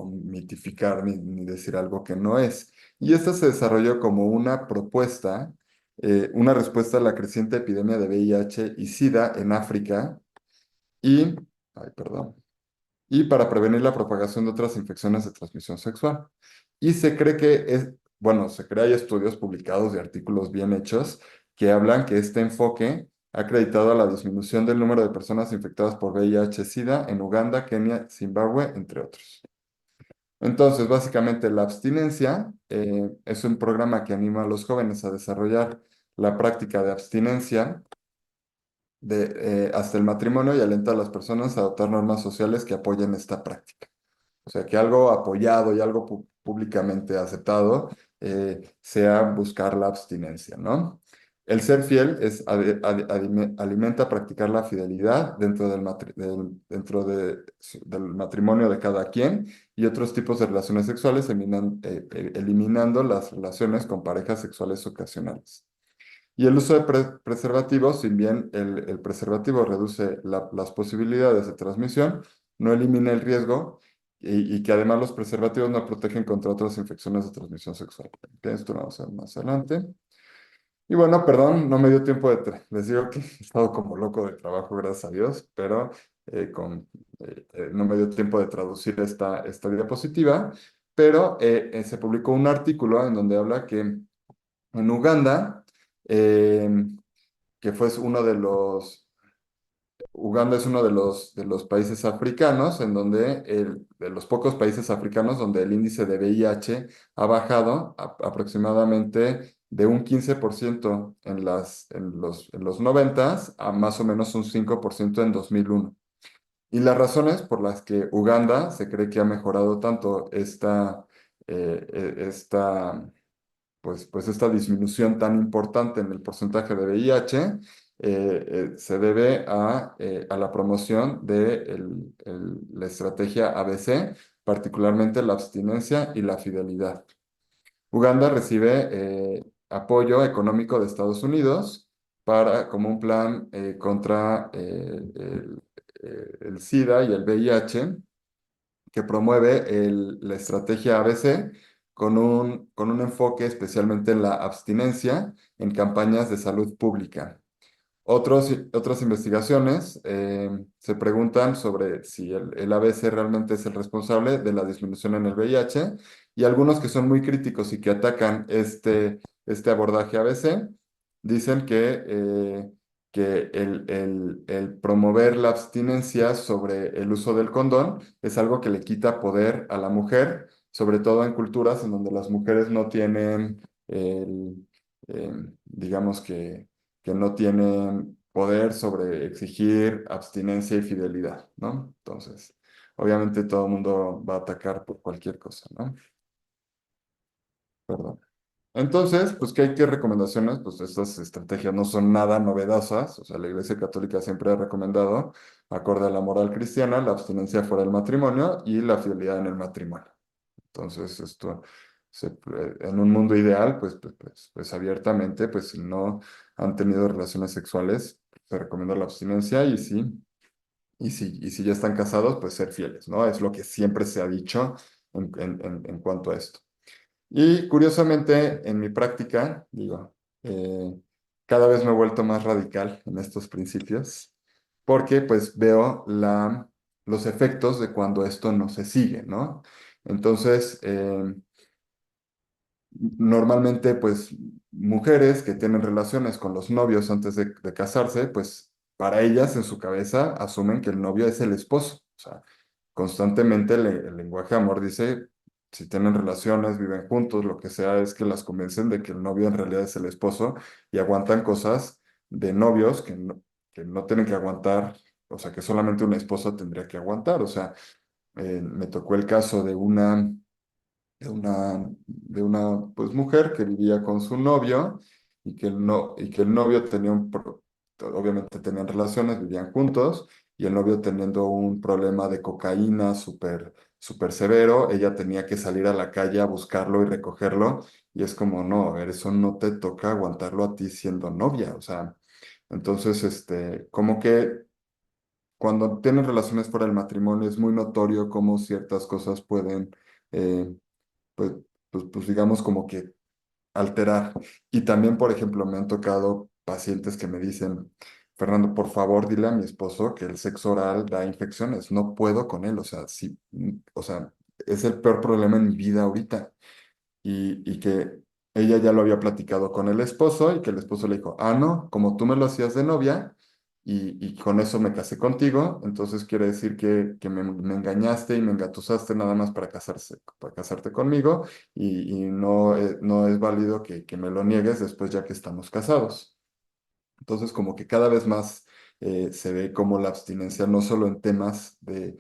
mitificar ni decir algo que no es. Y esta se desarrolló como una propuesta, una respuesta a la creciente epidemia de VIH y SIDA en África y, ay, perdón, y para prevenir la propagación de otras infecciones de transmisión sexual. Y se cree bueno, hay estudios publicados y artículos bien hechos que hablan que este enfoque ha acreditado a la disminución del número de personas infectadas por VIH-Sida en Uganda, Kenia, Zimbabue, entre otros. Entonces, básicamente, la abstinencia es un programa que anima a los jóvenes a desarrollar la práctica de abstinencia hasta el matrimonio y alenta a las personas a adoptar normas sociales que apoyen esta práctica. O sea, que algo apoyado y algo públicamente aceptado sea buscar la abstinencia, ¿no? El ser fiel alimenta practicar la fidelidad dentro del matrimonio de cada quien y otros tipos de relaciones sexuales, eliminando las relaciones con parejas sexuales ocasionales. Y el uso de preservativos, si bien el preservativo reduce las posibilidades de transmisión, no elimina el riesgo y que además los preservativos no protegen contra otras infecciones de transmisión sexual. Ok, esto lo vamos a ver más adelante. Y bueno, perdón, no me dio tiempo les digo que he estado como loco de trabajo, gracias a Dios, pero no me dio tiempo de traducir esta diapositiva, pero se publicó un artículo en donde habla que en Uganda, eh, que fue uno de los Uganda es uno de los países africanos en donde, de los pocos países africanos donde el índice de VIH ha bajado aproximadamente de un 15% en los 90 a más o menos un 5% en 2001. Y las razones por las que Uganda se cree que ha mejorado tanto esta pues esta disminución tan importante en el porcentaje de VIH se debe a la promoción de la estrategia ABC, particularmente la abstinencia y la fidelidad. Uganda recibe apoyo económico de Estados Unidos como un plan contra el SIDA y el VIH que promueve la estrategia ABC con un enfoque especialmente en la abstinencia en campañas de salud pública. Otras investigaciones se preguntan sobre si el ABC realmente es el responsable de la disminución en el VIH y algunos que son muy críticos y que atacan este abordaje ABC dicen que el promover la abstinencia sobre el uso del condón es algo que le quita poder a la mujer, sobre todo en culturas en donde las mujeres no tienen, digamos que no tienen poder sobre exigir abstinencia y fidelidad, ¿no? Entonces, obviamente todo el mundo va a atacar por cualquier cosa, ¿no? Perdón. Entonces, pues, ¿qué recomendaciones? Pues estas estrategias no son nada novedosas, o sea, la Iglesia Católica siempre ha recomendado, acorde a la moral cristiana, la abstinencia fuera del matrimonio y la fidelidad en el matrimonio. Entonces, en un mundo ideal, pues abiertamente, pues si no han tenido relaciones sexuales, se recomienda la abstinencia y si ya están casados, pues ser fieles, ¿no? Es lo que siempre se ha dicho en cuanto a esto. Y curiosamente, en mi práctica, digo, eh, cada vez me he vuelto más radical en estos principios, porque pues veo los efectos de cuando esto no se sigue, ¿no? Entonces, normalmente, pues, mujeres que tienen relaciones con los novios antes de casarse, pues, para ellas en su cabeza asumen que el novio es el esposo. O sea, constantemente el lenguaje de amor dice, si tienen relaciones, viven juntos, lo que sea, es que las convencen de que el novio en realidad es el esposo y aguantan cosas de novios que no tienen que aguantar, o sea, que solamente una esposa tendría que aguantar. O sea, me tocó el caso de una pues, mujer que vivía con su novio y que el novio tenía obviamente tenían relaciones, vivían juntos, y el novio teniendo un problema de cocaína súper severo, ella tenía que salir a la calle a buscarlo y recogerlo, y es como, no, a ver, eso no te toca aguantarlo a ti siendo novia, o sea, entonces, como que cuando tienen relaciones fuera del matrimonio es muy notorio cómo ciertas cosas pueden eh, pues, pues digamos como que alterar. Y también, por ejemplo, me han tocado pacientes que me dicen, Fernando, por favor, dile a mi esposo que el sexo oral da infecciones, no puedo con él, o sea, sí, o sea, es el peor problema en mi vida ahorita. Y que ella ya lo había platicado con el esposo y que el esposo le dijo, ah, no, como tú me lo hacías de novia y con eso me casé contigo, entonces quiere decir que me engañaste y me engatusaste nada más para casarte conmigo y no, no es válido que me lo niegues después ya que estamos casados. Entonces, como que cada vez más se ve como la abstinencia, no solo en temas de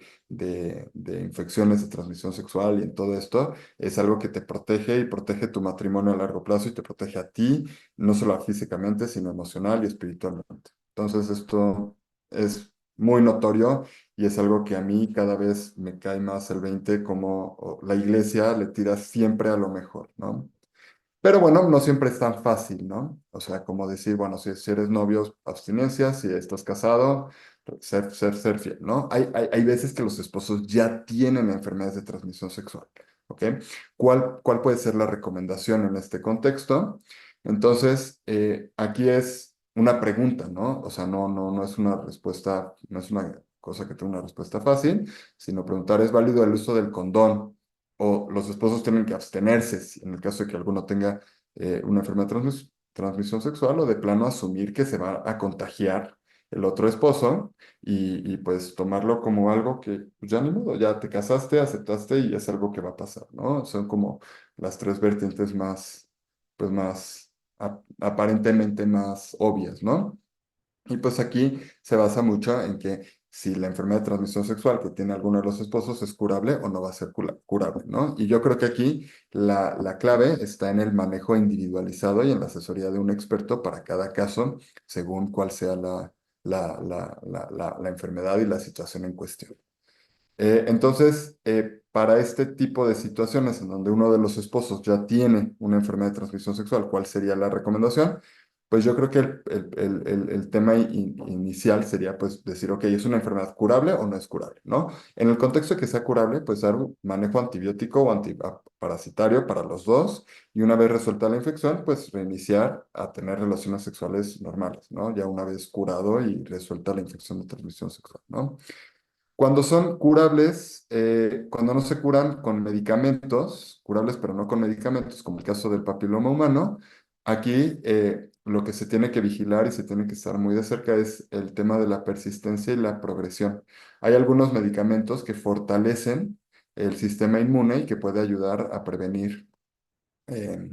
infecciones de transmisión sexual y en todo esto, es algo que te protege y protege tu matrimonio a largo plazo y te protege a ti, no solo físicamente, sino emocional y espiritualmente. Entonces, esto es muy notorio y es algo que a mí cada vez me cae más el 20 como la iglesia le tira siempre a lo mejor, ¿no? Pero bueno, no siempre es tan fácil, ¿no? O sea, como decir, bueno, si eres novio, abstinencia, si estás casado, ser fiel, ¿no? Hay veces que los esposos ya tienen enfermedades de transmisión sexual, ¿ok? ¿Cuál puede ser la recomendación en este contexto? Entonces, aquí es una pregunta, ¿no? O sea, no es una respuesta, no es una cosa que tenga una respuesta fácil, sino preguntar, ¿es válido el uso del condón? O los esposos tienen que abstenerse en el caso de que alguno tenga una enfermedad de transmisión sexual o de plano asumir que se va a contagiar el otro esposo y pues tomarlo como algo que pues, ya ni modo, ya te casaste, aceptaste y es algo que va a pasar, ¿no? Son como las tres vertientes más, pues más aparentemente más obvias, ¿no? Y pues aquí se basa mucho en que si la enfermedad de transmisión sexual que tiene alguno de los esposos es curable o no va a ser curable, ¿no? Y yo creo que aquí la clave está en el manejo individualizado y en la asesoría de un experto para cada caso, según cuál sea la enfermedad y la situación en cuestión. Entonces, para este tipo de situaciones en donde uno de los esposos ya tiene una enfermedad de transmisión sexual, ¿cuál sería la recomendación? Pues yo creo que el tema inicial sería pues decir, ok, ¿es una enfermedad curable o no es curable? ¿No? En el contexto de que sea curable, pues dar un manejo antibiótico o antiparasitario para los dos y una vez resuelta la infección, pues reiniciar a tener relaciones sexuales normales, ¿no? Ya una vez curado y resuelta la infección de transmisión sexual, ¿no? Cuando son curables, cuando no se curan con medicamentos, curables pero no con medicamentos, como el caso del papiloma humano, aquí lo que se tiene que vigilar y se tiene que estar muy de cerca es el tema de la persistencia y la progresión. Hay algunos medicamentos que fortalecen el sistema inmune y que puede ayudar a prevenir, eh,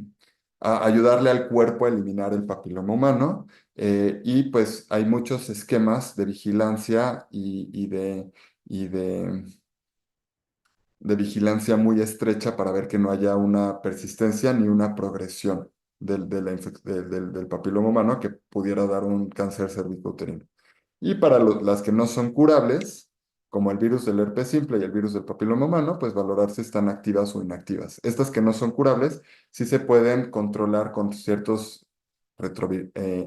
a ayudarle al cuerpo a eliminar el papiloma humano. Y pues hay muchos esquemas de vigilancia y de vigilancia muy estrecha para ver que no haya una persistencia ni una progresión del papiloma humano que pudiera dar un cáncer cervicouterino. Y para las que no son curables, como el virus del herpes simple y el virus del papiloma humano, pues valorar si están activas o inactivas. Estas que no son curables sí se pueden controlar con ciertos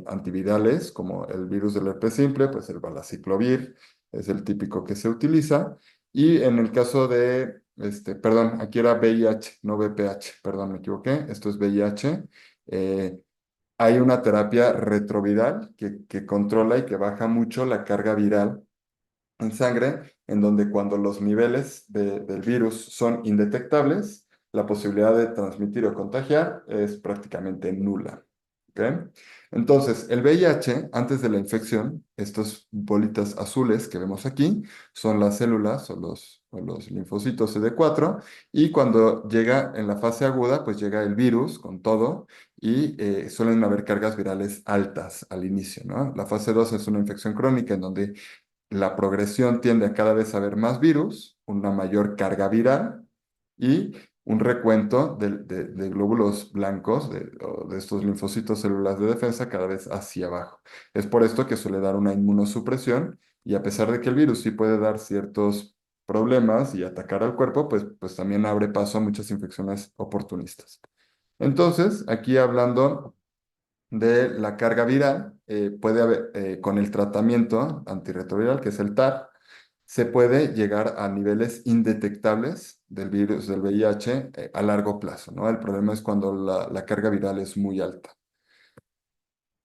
antivirales, como el virus del herpes simple, pues el valaciclovir es el típico que se utiliza. Y en el caso de, perdón, aquí era VIH, no VPH, perdón, me equivoqué, esto es VIH. eh, Hay una terapia retroviral que controla y que baja mucho la carga viral en sangre, en donde cuando los niveles del virus son indetectables, la posibilidad de transmitir o contagiar es prácticamente nula. ¿Ok? Entonces, el VIH, antes de la infección, estas bolitas azules que vemos aquí, son las células o los linfocitos CD4, y cuando llega en la fase aguda, pues llega el virus con todo, y suelen haber cargas virales altas al inicio, ¿no? La fase 2 es una infección crónica en donde la progresión tiende a cada vez haber más virus, una mayor carga viral y un recuento de glóbulos blancos, o de estos linfocitos células de defensa cada vez hacia abajo. Es por esto que suele dar una inmunosupresión y a pesar de que el virus sí puede dar ciertos problemas y atacar al cuerpo, pues también abre paso a muchas infecciones oportunistas. Entonces, aquí hablando de la carga viral, puede haber, con el tratamiento antirretroviral, que es el TAR, se puede llegar a niveles indetectables del virus del VIH a largo plazo, ¿no? El problema es cuando la carga viral es muy alta.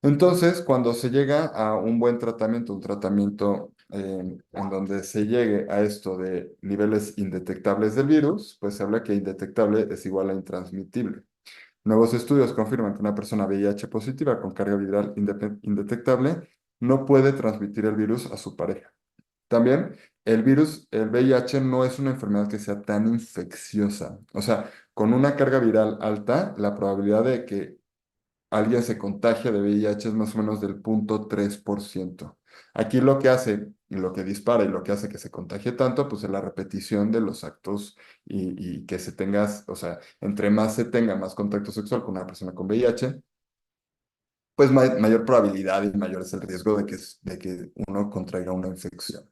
Entonces, cuando se llega a un buen tratamiento, un tratamiento en donde se llegue a esto de niveles indetectables del virus, pues se habla que indetectable es igual a intransmitible. Nuevos estudios confirman que una persona VIH positiva con carga viral indetectable no puede transmitir el virus a su pareja. También el VIH no es una enfermedad que sea tan infecciosa. O sea, con una carga viral alta, la probabilidad de que alguien se contagia de VIH es más o menos del 0,3%. Aquí lo que hace, y lo que dispara y lo que hace que se contagie tanto, pues es la repetición de los actos y que se tengas, o sea, entre más se tenga más contacto sexual con una persona con VIH, pues mayor probabilidad y mayor es el riesgo de que uno contraiga una infección.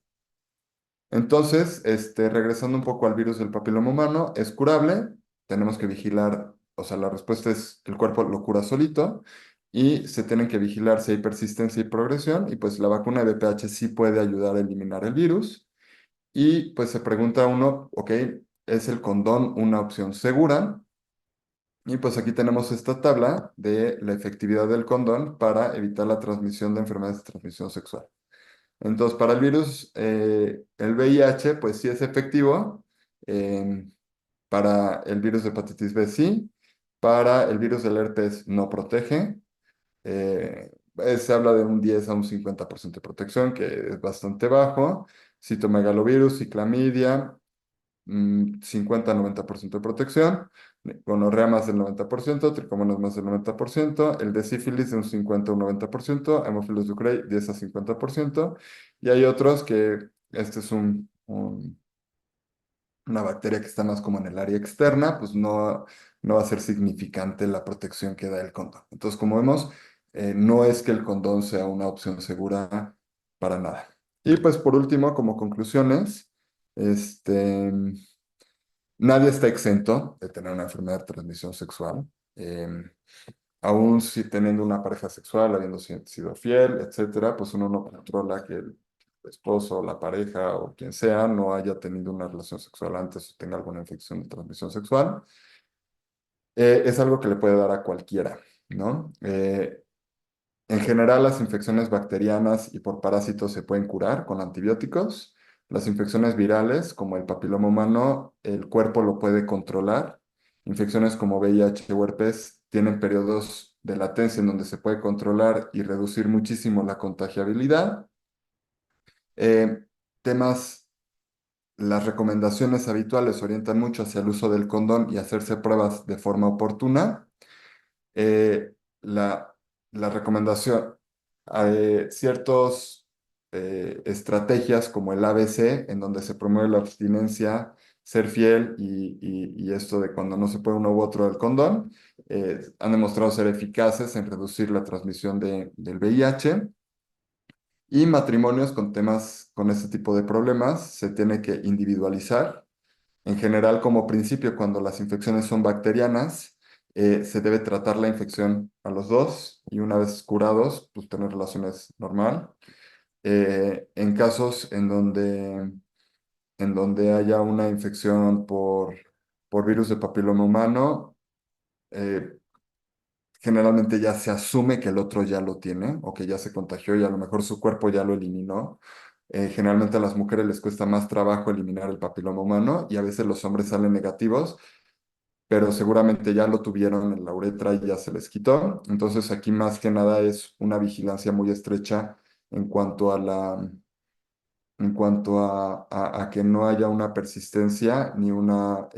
Entonces, regresando un poco al virus del papiloma humano, es curable, tenemos que vigilar, o sea, la respuesta es el cuerpo lo cura solito y se tienen que vigilar si hay persistencia y progresión y pues la vacuna de VPH sí puede ayudar a eliminar el virus y pues se pregunta uno, ok, ¿es el condón una opción segura? Y pues aquí tenemos esta tabla de la efectividad del condón para evitar la transmisión de enfermedades de transmisión sexual. Entonces, para el virus, el VIH, pues sí es efectivo. em, para el virus de hepatitis B, sí. Para el virus del herpes, no protege. Se habla de un 10 a un 50% de protección, que es bastante bajo. Citomegalovirus y clamidia, 50 a 90% de protección. Gonorrea más del 90%, tricomonas más del 90%, el de sífilis de un 50 a un 90%, Haemophilus ducreyi 10 a 50%, y hay otros que este es una bacteria que está más como en el área externa, pues no va a ser significante la protección que da el condón. Entonces, como vemos, no es que el condón sea una opción segura para nada. Y pues por último, como conclusiones, este, nadie está exento de tener una enfermedad de transmisión sexual. Aún si teniendo una pareja sexual, habiendo sido fiel, etcétera, pues uno no controla que el esposo, la pareja o quien sea no haya tenido una relación sexual antes o tenga alguna infección de transmisión sexual. Es algo que le puede dar a cualquiera, ¿no? En general, las infecciones bacterianas y por parásitos se pueden curar con antibióticos. Las infecciones virales, como el papiloma humano, el cuerpo lo puede controlar. Infecciones como VIH o herpes tienen periodos de latencia en donde se puede controlar y reducir muchísimo la contagiabilidad. Eh, temas, las recomendaciones habituales orientan mucho hacia el uso del condón y hacerse pruebas de forma oportuna. eh, la, la recomendación, ciertas estrategias como el ABC, en donde se promueve la abstinencia, ser fiel y esto de cuando no se puede uno u otro del condón, han demostrado ser eficaces en reducir la transmisión del VIH. Y matrimonios con temas, con este tipo de problemas, se tiene que individualizar. En general, como principio, cuando las infecciones son bacterianas, se debe tratar la infección a los dos y una vez curados, pues tener relaciones normal. En casos en donde haya una infección por virus de papiloma humano, eh, generalmente ya se asume que el otro ya lo tiene o que ya se contagió y a lo mejor su cuerpo ya lo eliminó. Generalmente a las mujeres les cuesta más trabajo eliminar el papiloma humano y a veces los hombres salen negativos, pero seguramente ya lo tuvieron en la uretra y ya se les quitó. Entonces aquí más que nada es una vigilancia muy estrecha en cuanto a que no haya una persistencia ni una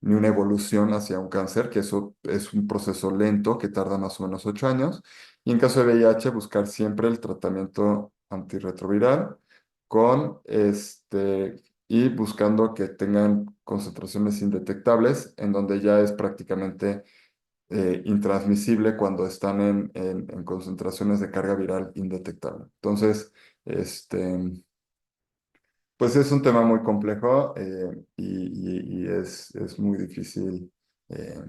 evolución hacia un cáncer, que eso es un proceso lento que tarda más o menos 8 años. Y en caso de VIH, buscar siempre el tratamiento antirretroviral y buscando que tengan concentraciones indetectables, en donde ya es prácticamente intransmisible cuando están en concentraciones de carga viral indetectable. Entonces, pues es un tema muy complejo y es muy difícil eh,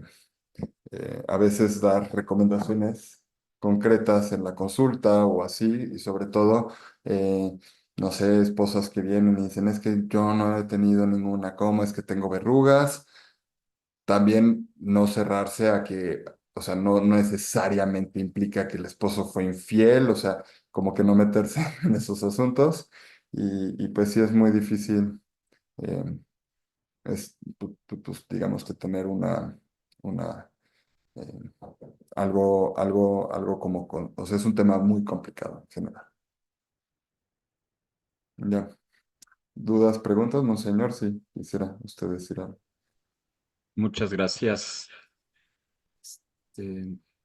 a veces dar recomendaciones concretas en la consulta o así, y sobre todo, no sé, esposas que vienen y dicen, es que yo no he tenido ninguna, ¿cómo es que tengo verrugas? También no cerrarse a que, o sea, no necesariamente implica que el esposo fue infiel, o sea, como que no meterse en esos asuntos. Y pues sí es muy difícil, eh, pues, digamos que tener una, eh, algo como, o sea, es un tema muy complicado en general. Ya. ¿Dudas, preguntas, monseñor? Si quisiera usted decir algo. Muchas gracias.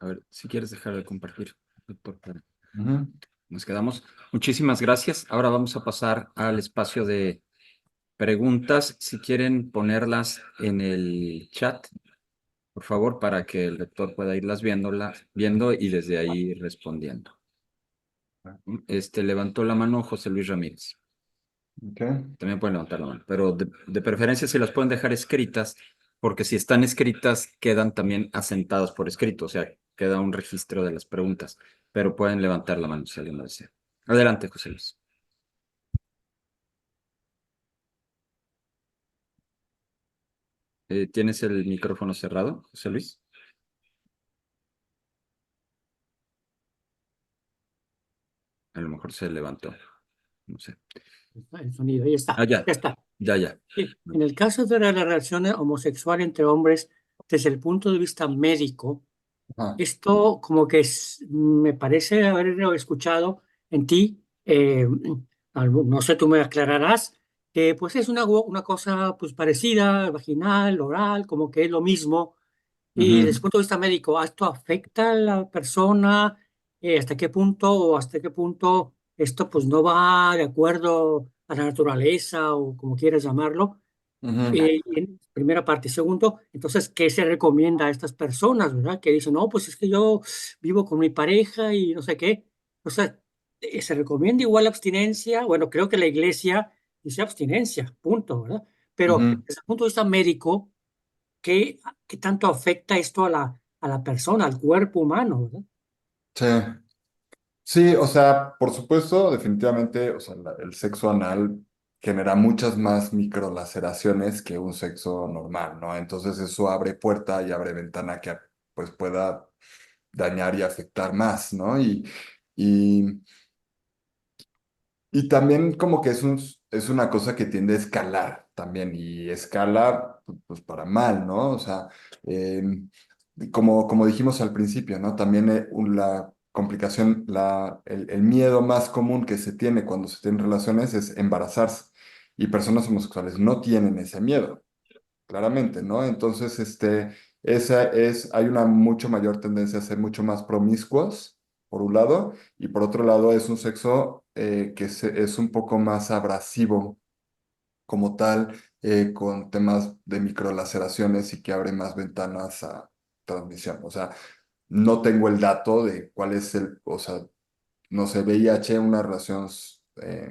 A ver, si quieres dejar de compartir, doctor, Ujú. nos quedamos. Muchísimas gracias. Ahora vamos a pasar al espacio de preguntas. Si quieren ponerlas en el chat, por favor, para que el lector pueda irlas viendo y desde ahí ir respondiendo. Levantó la mano José Luis Ramírez. Ok. También pueden levantar la mano, pero de preferencia si las pueden dejar escritas, porque si están escritas quedan también asentadas por escrito, o sea, queda un registro de las preguntas, pero pueden levantar la mano si alguien lo desea. Adelante, José Luis. ¿Tienes el micrófono cerrado, José Luis? A lo mejor se levantó, no sé. El sonido, ahí está, Ya. ya está. Ya. Sí, en el caso de la relación homosexual entre hombres, desde el punto de vista médico, Ajá. Esto como que me parece haberlo escuchado en ti, no sé, tú me aclararás, que pues es una cosa pues parecida, vaginal, oral, como que es lo mismo. Y desde el Ujú, punto de vista médico, ¿esto afecta a la persona? ¿Hasta qué punto o hasta qué punto esto pues no va de acuerdo a la naturaleza o como quieras llamarlo? ujú, En primera parte. Segundo, entonces, ¿qué se recomienda a estas personas, verdad? Que dicen, no, pues es que yo vivo con mi pareja y no sé qué. O sea, se recomienda igual abstinencia. Bueno, creo que la iglesia dice abstinencia, punto, ¿verdad? Pero ujú. desde el punto de vista médico, ¿qué tanto afecta esto a la persona, al cuerpo humano, ¿verdad? Sí. Sí, o sea, por supuesto, definitivamente, o sea, el sexo anal genera muchas más microlaceraciones que un sexo normal, ¿no? Entonces eso abre puerta y abre ventana que pues pueda dañar y afectar más, ¿no? Y, y también como que es una cosa que tiende a escalar también y escala pues para mal, ¿no? O sea, eh, como dijimos al principio, ¿no? También la complicación, el miedo más común que se tiene cuando se tienen relaciones es embarazarse y personas homosexuales no tienen ese miedo claramente, ¿no? Entonces, hay una mucho mayor tendencia a ser mucho más promiscuos, por un lado, y por otro lado es un sexo es un poco más abrasivo como tal, con temas de microlaceraciones y que abre más ventanas a transmisión. O sea, no tengo el dato de cuál es o sea, no sé, VIH, una relación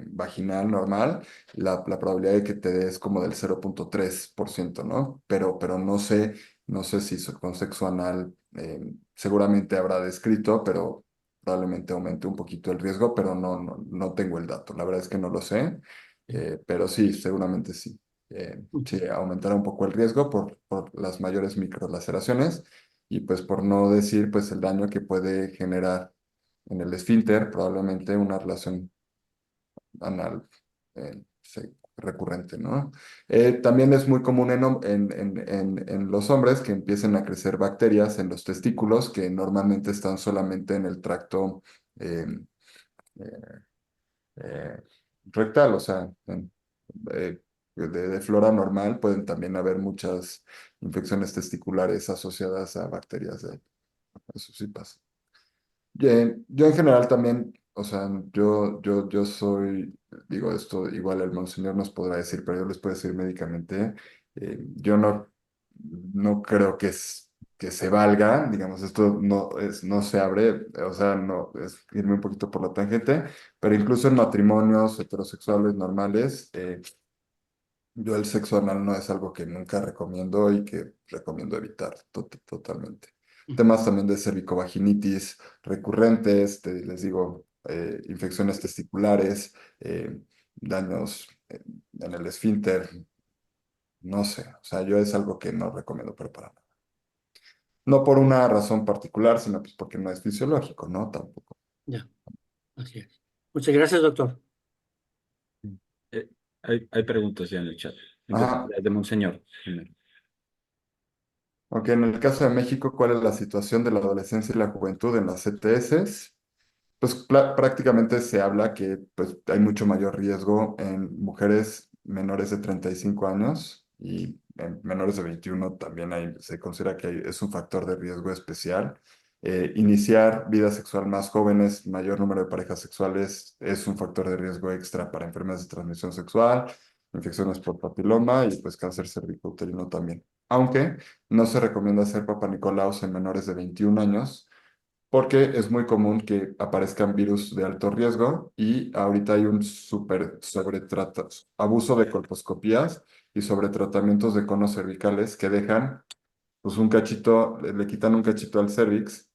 vaginal normal, la probabilidad de que te dé es como del 0,3%, ¿no? Pero no sé si con sexo anal seguramente habrá descrito, pero probablemente aumente un poquito el riesgo, pero no tengo el dato. La verdad es que no lo sé, pero sí, seguramente sí. Sí, aumentará un poco el riesgo por las mayores microlaceraciones y pues por no decir pues el daño que puede generar en el esfínter, probablemente una relación anal recurrente, ¿no? También es muy común en los hombres que empiecen a crecer bacterias en los testículos que normalmente están solamente en el tracto eh, eh, eh, rectal, o sea, de flora normal pueden también haber muchas infecciones testiculares asociadas a bacterias de eso sí pasa. Bien, yo en general también, o sea, yo soy, digo esto, igual el monseñor nos podrá decir, pero yo les puedo decir médicamente, yo no creo que se valga, digamos, esto no se abre, o sea, no, es irme un poquito por la tangente, pero incluso en matrimonios heterosexuales normales, yo el sexo anal no es algo que nunca recomiendo y que recomiendo evitar totalmente. Temas también de cervicovaginitis recurrentes, les digo, infecciones testiculares, daños en el esfínter, no sé, o sea, yo es algo que no recomiendo preparar. No por una razón particular, sino pues porque no es fisiológico, ¿no? Tampoco. Ya, así es. Muchas gracias, doctor. Eh, hay preguntas ya en el chat. Entonces, Ajá. de Monseñor primero. Ok, en el caso de México, ¿cuál es la situación de la adolescencia y la juventud en las ETS? Pues prácticamente se habla que pues, hay mucho mayor riesgo en mujeres menores de 35 años y en menores de 21 también se considera que es un factor de riesgo especial. Iniciar vida sexual más jóvenes, mayor número de parejas sexuales es un factor de riesgo extra para enfermedades de transmisión sexual, infecciones por papiloma y pues cáncer cervicouterino también. Aunque no se recomienda hacer Papa Nicolaos en menores de 21 años porque es muy común que aparezcan virus de alto riesgo y ahorita hay un súper abuso de colposcopías y sobre tratamientos de conos cervicales que dejan pues un cachito, le quitan un cachito al cervix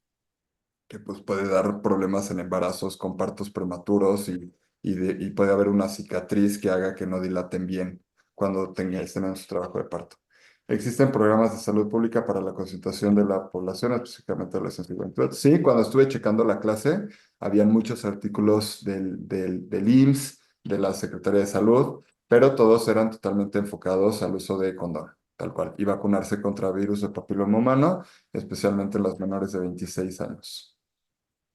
que pues puede dar problemas en embarazos con partos prematuros y puede haber una cicatriz que haga que no dilaten bien cuando estén en su trabajo de parto. Existen programas de salud pública para la concientización de la población, específicamente de la juventud. Sí, cuando estuve checando la clase, habían muchos artículos del IMSS, de la Secretaría de Salud, pero todos eran totalmente enfocados al uso de condón. tal cual, y vacunarse contra virus de papiloma humano, especialmente las menores de 26 años.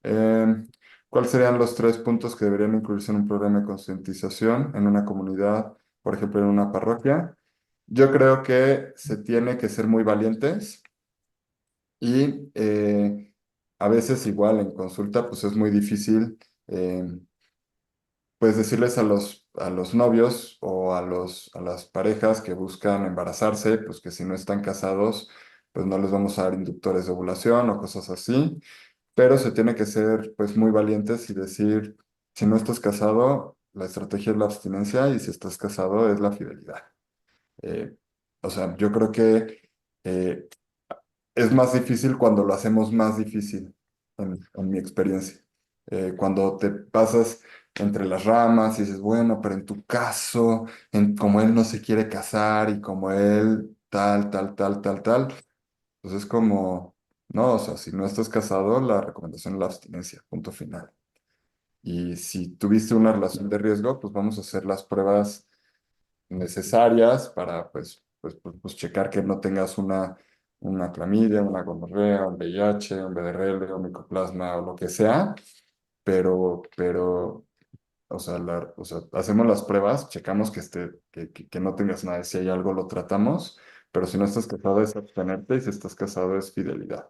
Eh, ¿Cuáles serían los 3 puntos que deberían incluirse en un programa de concientización en una comunidad, por ejemplo, en una parroquia? Yo creo que se tiene que ser muy valientes y a veces igual en consulta pues es muy difícil pues decirles a los novios o a las parejas que buscan embarazarse, pues que si no están casados, pues no les vamos a dar inductores de ovulación o cosas así, pero se tiene que ser pues muy valientes y decir, si no estás casado, la estrategia es la abstinencia y si estás casado es la fidelidad. Eh, o sea, yo creo que eh, es más difícil cuando lo hacemos más difícil, en mi experiencia. Cuando te pasas entre las ramas y dices, bueno, pero en tu caso, como él no se quiere casar y como él tal, tal, tal, tal, tal, pues es como, no, o sea, si no estás casado, la recomendación es la abstinencia, punto final. Y si tuviste una relación de riesgo, pues vamos a hacer las pruebas necesarias para pues checar que no tengas una clamidia, una gonorrea, un VIH, un VRL, un micoplasma o lo que sea, pero o sea, hacemos las pruebas, checamos que no tengas nada, si hay algo lo tratamos, pero si no estás casado es abstenerte y si estás casado es fidelidad.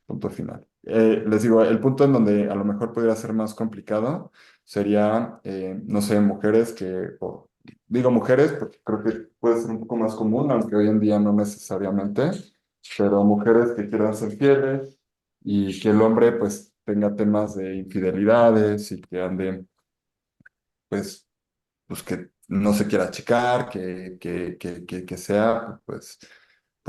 Punto final. Les digo, el punto en donde a lo mejor podría ser más complicado sería, no sé, mujeres digo mujeres porque creo que puede ser un poco más común, aunque hoy en día no necesariamente, pero mujeres que quieran ser fieles y que el hombre pues tenga temas de infidelidades y que ande pues, pues que no se quiera checar, que sea, pues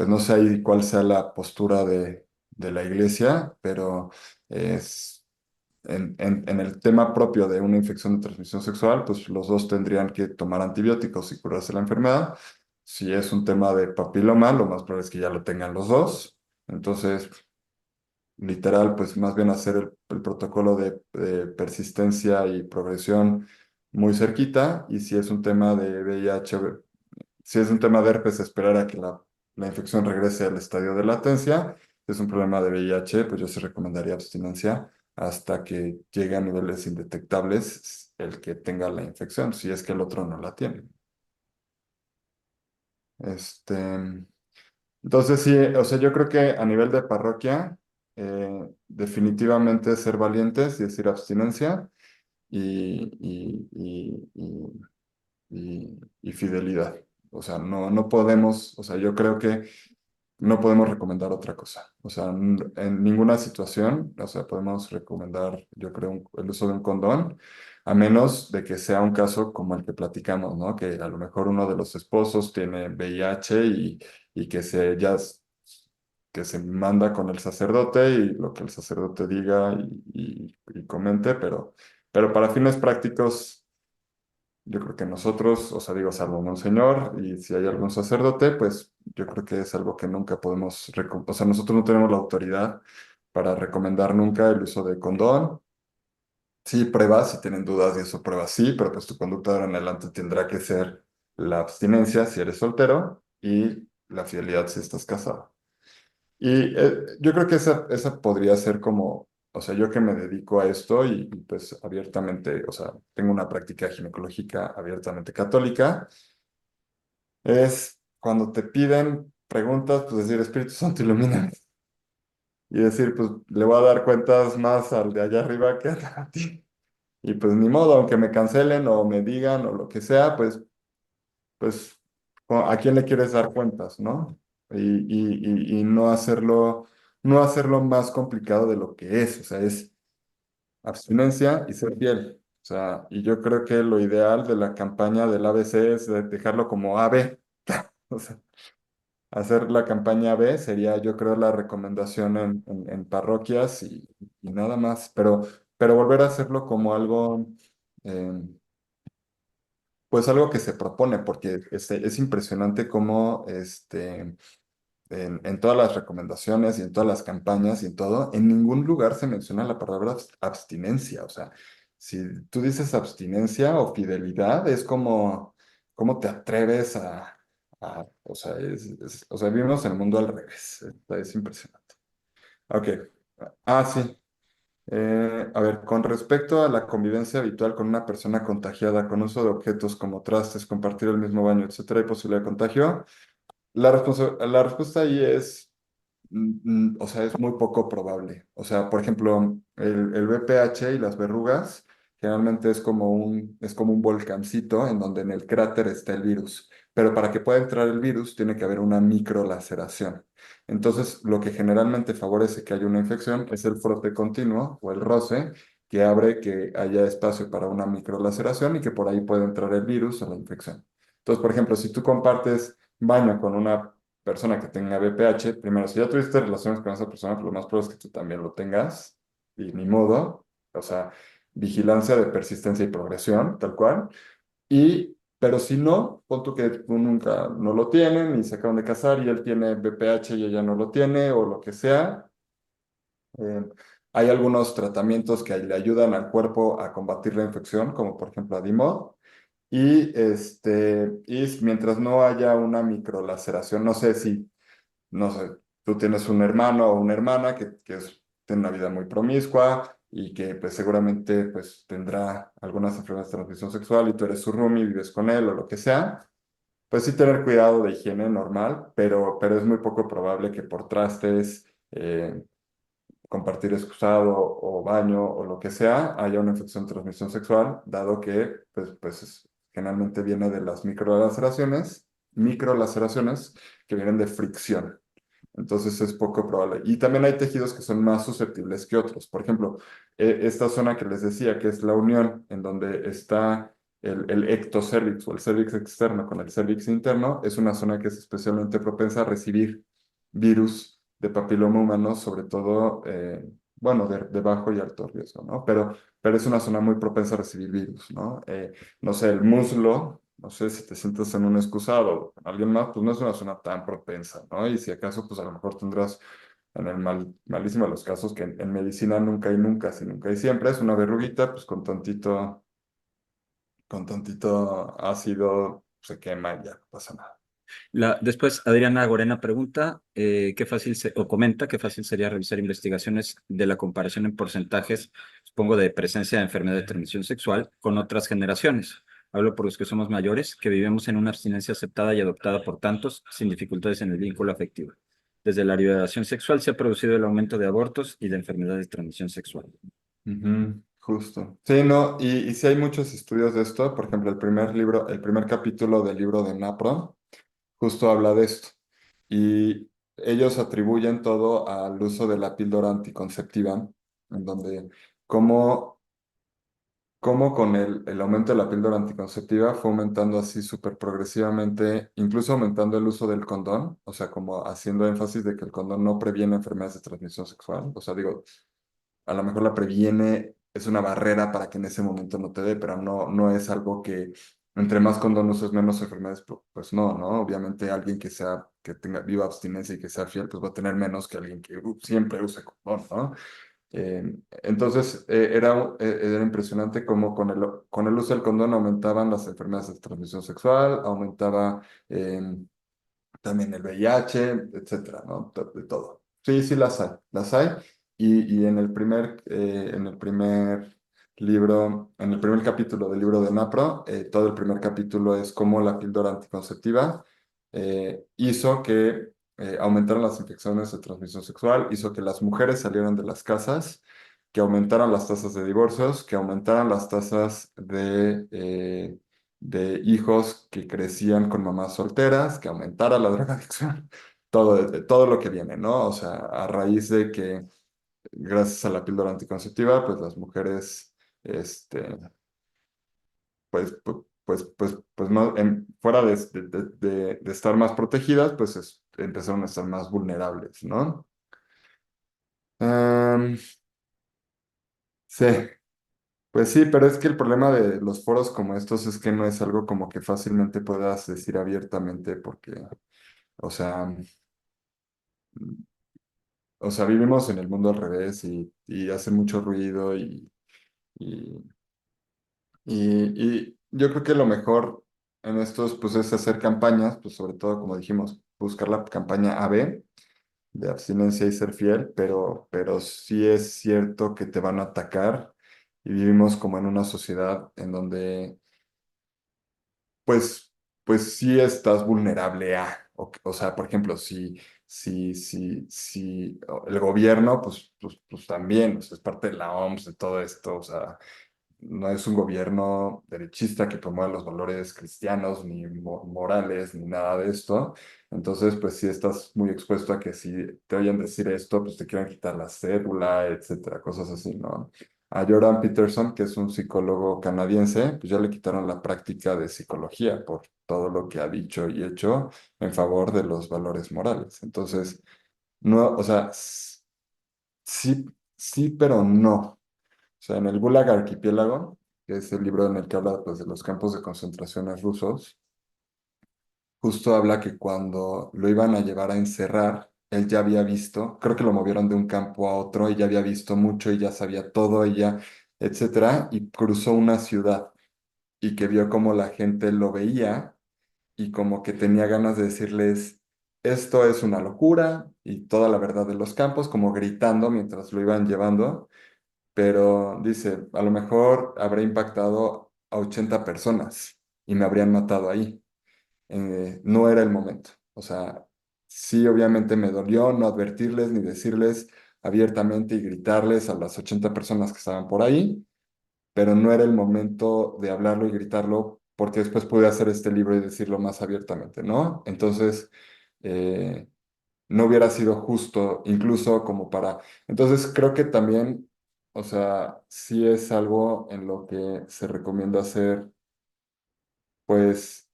no sé ahí cuál sea la postura de la iglesia, pero es en el tema propio de una infección de transmisión sexual, pues los dos tendrían que tomar antibióticos y curarse la enfermedad. Si es un tema de papiloma, lo más probable es que ya lo tengan los dos. Entonces, literal, pues más bien hacer el protocolo de persistencia y progresión muy cerquita. Y si es un tema de VIH, si es un tema de herpes, esperar a que la infección regrese al estadio de latencia. Si es un problema de VIH, pues yo sí recomendaría abstinencia hasta que llegue a niveles indetectables el que tenga la infección, si es que el otro no la tiene. Este, entonces sí, o sea, yo creo que a nivel de parroquia, definitivamente ser valientes y decir abstinencia y fidelidad. O sea, no podemos, o sea, yo creo que no podemos recomendar otra cosa. O sea, en ninguna situación, o sea, podemos recomendar, yo creo, el uso de un condón, a menos de que sea un caso como el que platicamos, ¿no? Que a lo mejor uno de los esposos tiene VIH y que se manda con el sacerdote y lo que el sacerdote diga y comente, pero para fines prácticos yo creo que nosotros, o sea, digo, salvo Monseñor, y si hay algún sacerdote, pues yo creo que es algo que nunca podemos, o sea, nosotros no tenemos la autoridad para recomendar nunca el uso de condón. Sí, pruebas, si tienen dudas y eso pruebas sí, pero pues tu conducta de ahora en adelante tendrá que ser la abstinencia si eres soltero y la fidelidad si estás casado. Y yo creo que esa podría ser como, o sea, yo que me dedico a esto y, pues abiertamente, o sea, tengo una práctica ginecológica abiertamente católica, es cuando te piden preguntas, pues decir, Espíritu Santo, ilumíname. Y decir, pues le voy a dar cuentas más al de allá arriba que a ti. Y pues ni modo, aunque me cancelen o me digan o lo que sea, pues, ¿a quién le quieres dar cuentas, no? Y no hacerlo más complicado de lo que es, o sea, es abstinencia y ser fiel. O sea, y yo creo que lo ideal de la campaña del ABC es dejarlo como AB. O sea, hacer la campaña B sería, yo creo, la recomendación en parroquias y nada más, pero volver a hacerlo como algo, eh, pues algo que se propone, porque es impresionante cómo en todas las recomendaciones y en todas las campañas y en todo, en ningún lugar se menciona la palabra abstinencia. O sea, si tú dices abstinencia o fidelidad, es como, ¿cómo te atreves O sea, o sea, vivimos en el mundo al revés. Es impresionante. Ok. Sí. A ver, con respecto a la convivencia habitual con una persona contagiada, con uso de objetos como trastes, compartir el mismo baño, etcétera, y posibilidad de contagio, la respuesta ahí es, o sea, es muy poco probable. O sea, por ejemplo, el VPH y las verrugas generalmente es como un volcancito en donde en el cráter está el virus. Pero para que pueda entrar el virus tiene que haber una microlaceración. Entonces, lo que generalmente favorece que haya una infección es el frote continuo o el roce, que abre que haya espacio para una microlaceración y que por ahí pueda entrar el virus o la infección. Entonces, por ejemplo, si tú compartes baño con una persona que tenga VPH, primero, si ya tuviste relaciones con esa persona, pues lo más probable es que tú también lo tengas, y ni modo, o sea, vigilancia de persistencia y progresión, tal cual. Pero si no, pon tú que tú nunca no lo tienen y se acaban de casar y él tiene VPH y ella no lo tiene, o lo que sea. eh, Hay algunos tratamientos que le ayudan al cuerpo a combatir la infección, como por ejemplo Adimod. Y mientras no haya una microlaceración, no sé, tú tienes un hermano o una hermana tiene una vida muy promiscua y que pues seguramente pues tendrá algunas enfermedades de transmisión sexual y tú eres su roomie, vives con él o lo que sea, pues sí tener cuidado de higiene normal, pero es muy poco probable que por trastes, compartir excusado o baño o lo que sea, haya una infección de transmisión sexual, dado que generalmente viene de las microlaceraciones que vienen de fricción. Entonces es poco probable. Y también hay tejidos que son más susceptibles que otros. Por ejemplo, esta zona que les decía, que es la unión, en donde está el ectocervix o el cervix externo con el cervix interno, es una zona que es especialmente propensa a recibir virus de papiloma humano, sobre todo, bueno, de bajo y alto riesgo, ¿no? Pero es una zona muy propensa a recibir virus, ¿no? No sé, el muslo, no sé si te sientas en un excusado con alguien más, pues no es una zona tan propensa, ¿no? Y si acaso, pues a lo mejor tendrás en el malísimo de los casos que en medicina nunca hay nunca, si nunca hay siempre, es una verruguita, pues con tantito ácido se quema y ya no pasa nada. Después, Adriana Gorena pregunta, qué fácil o comenta qué fácil sería revisar investigaciones de la comparación en porcentajes, supongo, de presencia de enfermedad de transmisión sexual con otras generaciones. Hablo por los que somos mayores, que vivimos en una abstinencia aceptada y adoptada por tantos, sin dificultades en el vínculo afectivo. Desde la liberación sexual se ha producido el aumento de abortos y de enfermedades de transmisión sexual. Ujú, justo. Sí, no, y sí hay muchos estudios de esto. Por ejemplo, el primer capítulo del libro de NAPRO justo habla de esto. Y ellos atribuyen todo al uso de la píldora anticonceptiva, en donde cómo, cómo con el aumento de la píldora anticonceptiva fue aumentando así súper progresivamente, incluso aumentando el uso del condón, o sea, como haciendo énfasis de que el condón no previene enfermedades de transmisión sexual. O sea, digo, a lo mejor la previene, es una barrera para que en ese momento no te dé, pero no es algo que entre más condón uses, menos enfermedades, pues no, ¿no? Obviamente alguien que tenga viva abstinencia y que sea fiel, pues va a tener menos que alguien que siempre use condón, ¿no? Entonces, era impresionante cómo con el uso del condón aumentaban las enfermedades de transmisión sexual, aumentaba también el VIH, etcétera, ¿no? De todo. Sí, sí las hay. Y en el primer libro, en el primer capítulo del libro de NAPRO, todo el primer capítulo es cómo la píldora anticonceptiva hizo que aumentaran las infecciones de transmisión sexual, hizo que las mujeres salieran de las casas, que aumentaran las tasas de divorcios, que aumentaran las tasas de hijos que crecían con mamás solteras, que aumentara la drogadicción, todo lo que viene, ¿no? O sea, a raíz de que gracias a la píldora anticonceptiva, pues las mujeres, este, pues no, fuera de estar más protegidas, pues empezaron a estar más vulnerables, ¿no? Em, sí. Pues sí, pero es que el problema de los foros como estos es que no es algo como que fácilmente puedas decir abiertamente porque, o sea, vivimos en el mundo al revés y hace mucho ruido y, y yo creo que lo mejor en estos, pues es hacer campañas, pues sobre todo, como dijimos, buscar la campaña AB de abstinencia y ser fiel, pero sí es cierto que te van a atacar y vivimos como en una sociedad en donde, pues, pues sí estás vulnerable o sea, por ejemplo, si el gobierno, pues también, o sea, es parte de la OMS, de todo esto, o sea, no es un gobierno derechista que promueva los valores cristianos, ni morales, ni nada de esto. Entonces, pues sí estás muy expuesto a que si te oyen decir esto, pues te quieran quitar la cédula, etcétera, cosas así, ¿no? A Jordan Peterson, que es un psicólogo canadiense, pues ya le quitaron la práctica de psicología por todo lo que ha dicho y hecho en favor de los valores morales. Entonces, no, o sea, sí, sí, pero no. O sea, en el Gulag Archipiélago, que es el libro en el que habla pues, de los campos de concentraciones rusos, justo habla que cuando lo iban a llevar a encerrar, él ya había visto, creo que lo movieron de un campo a otro y ya había visto mucho y ya sabía todo y ya, etcétera, y cruzó una ciudad y que vio cómo la gente lo veía y como que tenía ganas de decirles, esto es una locura y toda la verdad de los campos, como gritando mientras lo iban llevando, pero dice, a lo mejor habrá impactado a 80 personas y me habrían matado ahí. No era el momento. O sea, sí, obviamente me dolió no advertirles ni decirles abiertamente y gritarles a las 80 personas que estaban por ahí, pero no era el momento de hablarlo y gritarlo porque después pude hacer este libro y decirlo más abiertamente, ¿no? Entonces, eh, no hubiera sido justo, incluso como para... Entonces creo que también, o sea, sí es algo en lo que se recomienda hacer, pues,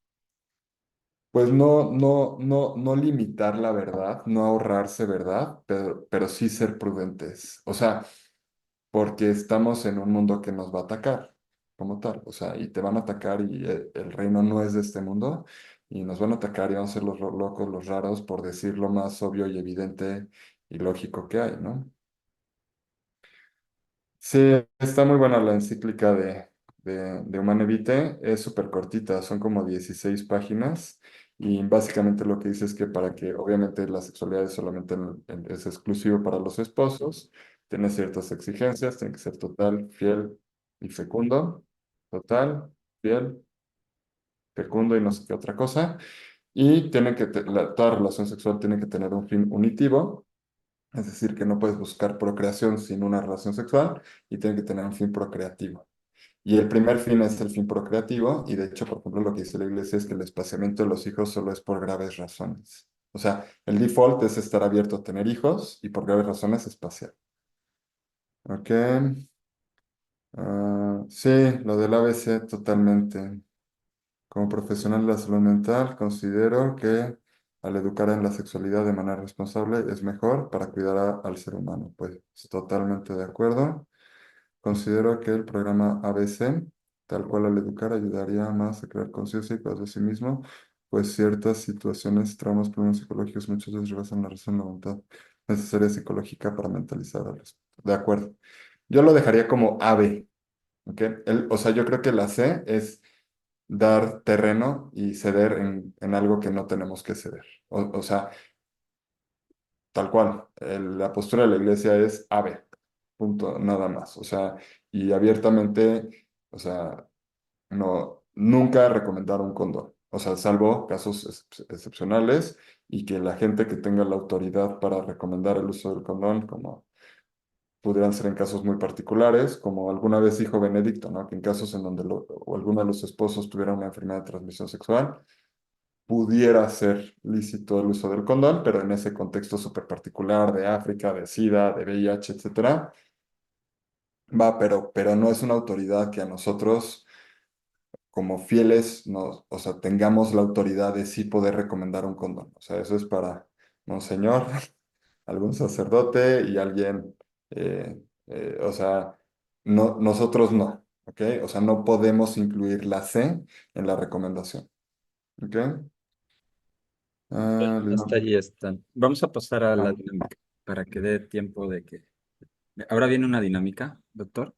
pues no limitar la verdad, no ahorrarse verdad, pero sí ser prudentes. O sea, porque estamos en un mundo que nos va a atacar como tal, o sea, y te van a atacar y el reino no es de este mundo y nos van a atacar y vamos a ser los locos, los raros por decir lo más obvio y evidente y lógico que hay, ¿no? Sí, está muy buena la encíclica de Humane Vitae, es súper cortita, son como 16 páginas y básicamente lo que dice es que para que obviamente la sexualidad es solamente es exclusivo para los esposos, tiene ciertas exigencias, tiene que ser total, fiel y fecundo, total, fiel, fecundo y no sé qué otra cosa, y tiene que toda relación sexual tiene que tener un fin unitivo, es decir, que no puedes buscar procreación sin una relación sexual y tiene que tener un fin procreativo. Y el primer fin es el fin procreativo, y de hecho, por ejemplo, lo que dice la iglesia es que el espaciamiento de los hijos solo es por graves razones. O sea, el default es estar abierto a tener hijos y por graves razones espaciar. Ok. Sí, lo del ABC totalmente. Como profesional de la salud mental, considero que al educar en la sexualidad de manera responsable es mejor para cuidar al ser humano. Pues totalmente de acuerdo. Considero que el programa ABC, tal cual al educar, ayudaría más a crear conciencia y cuidado de sí mismo, pues ciertas situaciones, traumas, problemas psicológicos muchas veces rebasan la razón, la voluntad necesaria psicológica para mentalizar al respecto. De acuerdo. Yo lo dejaría como AB, ¿ok? O sea, yo creo que la C es dar terreno y ceder en algo que no tenemos que ceder. O sea, tal cual, la postura de la iglesia es ave, punto, nada más. O sea, y abiertamente, o sea, no, nunca recomendar un condón. O sea, salvo casos excepcionales y que la gente que tenga la autoridad para recomendar el uso del condón, como pudieran ser en casos muy particulares, como alguna vez dijo Benedicto, ¿no? Que en casos en donde o alguno de los esposos tuviera una enfermedad de transmisión sexual, pudiera ser lícito el uso del condón, pero en ese contexto súper particular de África, de SIDA, de VIH, etcétera, va, pero no es una autoridad que a nosotros, como fieles, o sea, tengamos la autoridad de sí poder recomendar un condón. O sea, eso es para monseñor, algún sacerdote y alguien, o sea, no, nosotros no, ¿ok? O sea, no podemos incluir la C en la recomendación, ¿ok? Hasta ahí están. Vamos a pasar a la Ah, dinámica para que dé tiempo de que... Ahora viene una dinámica, doctor.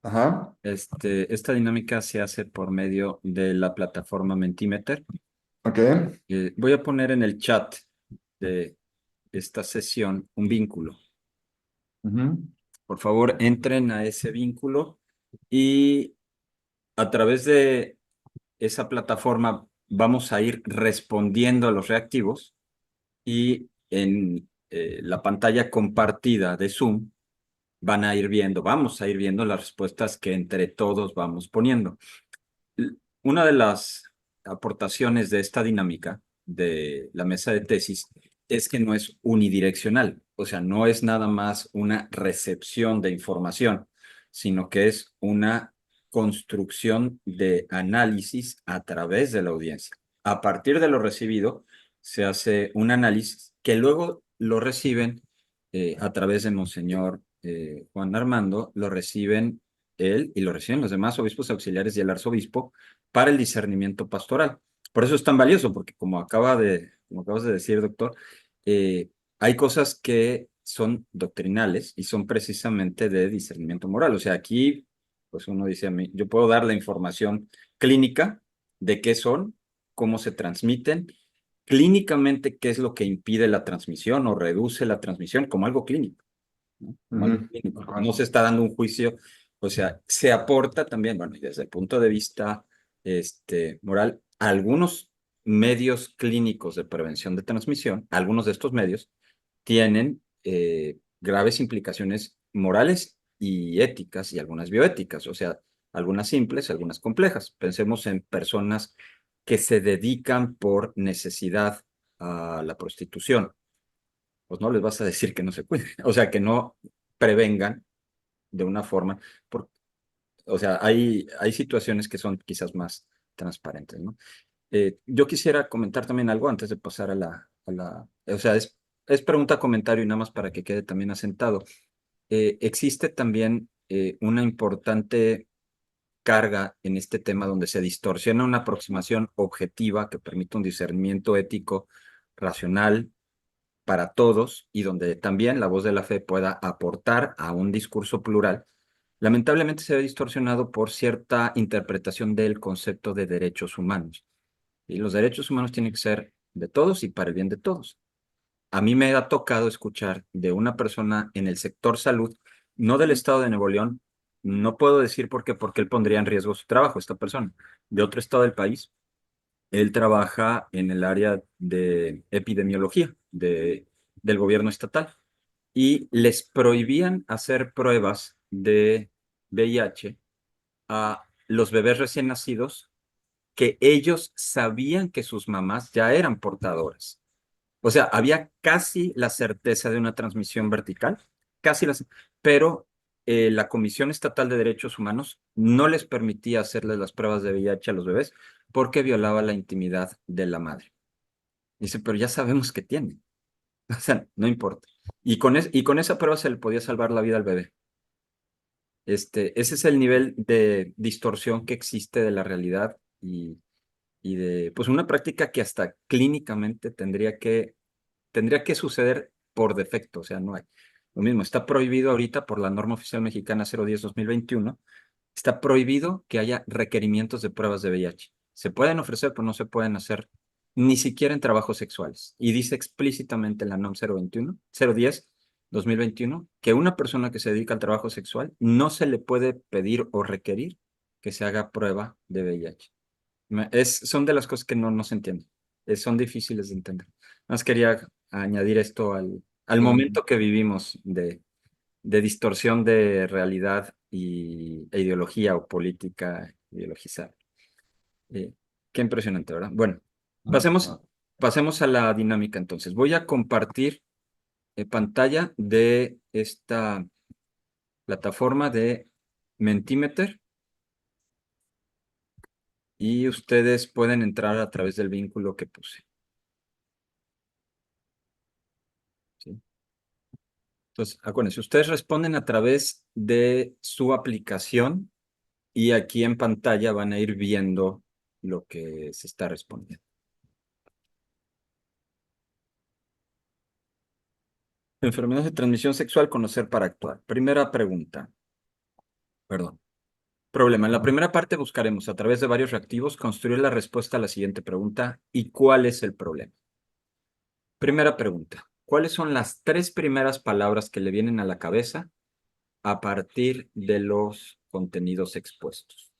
Ajá, Esta dinámica se hace por medio de la plataforma Mentimeter. ok. Voy a poner en el chat de esta sesión un vínculo. Ujú, Por favor, entren a ese vínculo y a través de esa plataforma vamos a ir respondiendo a los reactivos y en la pantalla compartida de Zoom vamos a ir viendo las respuestas que entre todos vamos poniendo. Una de las aportaciones de esta dinámica de la mesa de tesis es que no es unidireccional, o sea, no es nada más una recepción de información, sino que es una construcción de análisis a través de la audiencia. A partir de lo recibido, se hace un análisis que luego lo reciben a través de Monseñor Juan Armando, lo reciben él y lo reciben los demás obispos auxiliares y el arzobispo para el discernimiento pastoral. Por eso es tan valioso, porque como acabas de decir, doctor, hay cosas que son doctrinales y son precisamente de discernimiento moral. O sea, aquí, pues uno dice a mí, yo puedo dar la información clínica de qué son, cómo se transmiten, clínicamente qué es lo que impide la transmisión o reduce la transmisión como algo clínico, ¿no? Como algo ujú, clínico. tal cual. No se está dando un juicio, o sea, se aporta también, bueno, y desde el punto de vista moral, algunos medios clínicos de prevención de transmisión, algunos de estos medios tienen graves implicaciones morales y éticas y algunas bioéticas, o sea, algunas simples, algunas complejas. Pensemos en personas que se dedican por necesidad a la prostitución. Pues no les vas a decir que no se cuiden, o sea, que no prevengan de una forma, o sea, hay situaciones que son quizás más transparentes, ¿no? Yo quisiera comentar también algo antes de pasar o sea, es pregunta, comentario y nada más para que quede también asentado. Existe también una importante carga en este tema donde se distorsiona una aproximación objetiva que permite un discernimiento ético, racional para todos y donde también la voz de la fe pueda aportar a un discurso plural. Lamentablemente se ve distorsionado por cierta interpretación del concepto de derechos humanos. Y los derechos humanos tienen que ser de todos y para el bien de todos. A mí me ha tocado escuchar de una persona en el sector salud, no del estado de Nuevo León, no puedo decir por qué, porque él pondría en riesgo su trabajo, esta persona, de otro estado del país. Él trabaja en el área de epidemiología del gobierno estatal y les prohibían hacer pruebas de VIH a los bebés recién nacidos que ellos sabían que sus mamás ya eran portadoras. O sea, había casi la certeza de una transmisión vertical, casi la, pero la Comisión Estatal de Derechos Humanos no les permitía hacerles las pruebas de VIH a los bebés porque violaba la intimidad de la madre. Dice, pero ya sabemos que tiene. O sea, no importa. Y con esa prueba se le podía salvar la vida al bebé. Ese es el nivel de distorsión que existe de la realidad y de, pues, una práctica que hasta clínicamente tendría que suceder por defecto, o sea, no hay. Lo mismo, está prohibido ahorita por la norma oficial mexicana 010-2021, está prohibido que haya requerimientos de pruebas de VIH. Se pueden ofrecer, pero no se pueden hacer ni siquiera en trabajos sexuales. Y dice explícitamente en la NOM 010-2021 que una persona que se dedica al trabajo sexual no se le puede pedir o requerir que se haga prueba de VIH. Son de las cosas que no se entienden. Son difíciles de entender. Nada más quería añadir esto al Ujú. momento que vivimos de distorsión de realidad e ideología o política ideologizada. Eh, Qué impresionante, ¿verdad? Bueno, pasemos, Ah, pasemos a la dinámica entonces. Voy a compartir pantalla de esta plataforma de Mentimeter y ustedes pueden entrar a través del vínculo que puse. ¿Sí? Entonces, acuérdense, ustedes responden a través de su aplicación y aquí en pantalla van a ir viendo lo que se está respondiendo. Enfermedades de transmisión sexual, conocer para actuar. Primera pregunta, perdón. Problema. En la primera parte buscaremos, a través de varios reactivos, construir la respuesta a la siguiente pregunta: ¿y cuál es el problema? Primera pregunta: ¿cuáles son las 3 primeras palabras que le vienen a la cabeza a partir de los contenidos expuestos?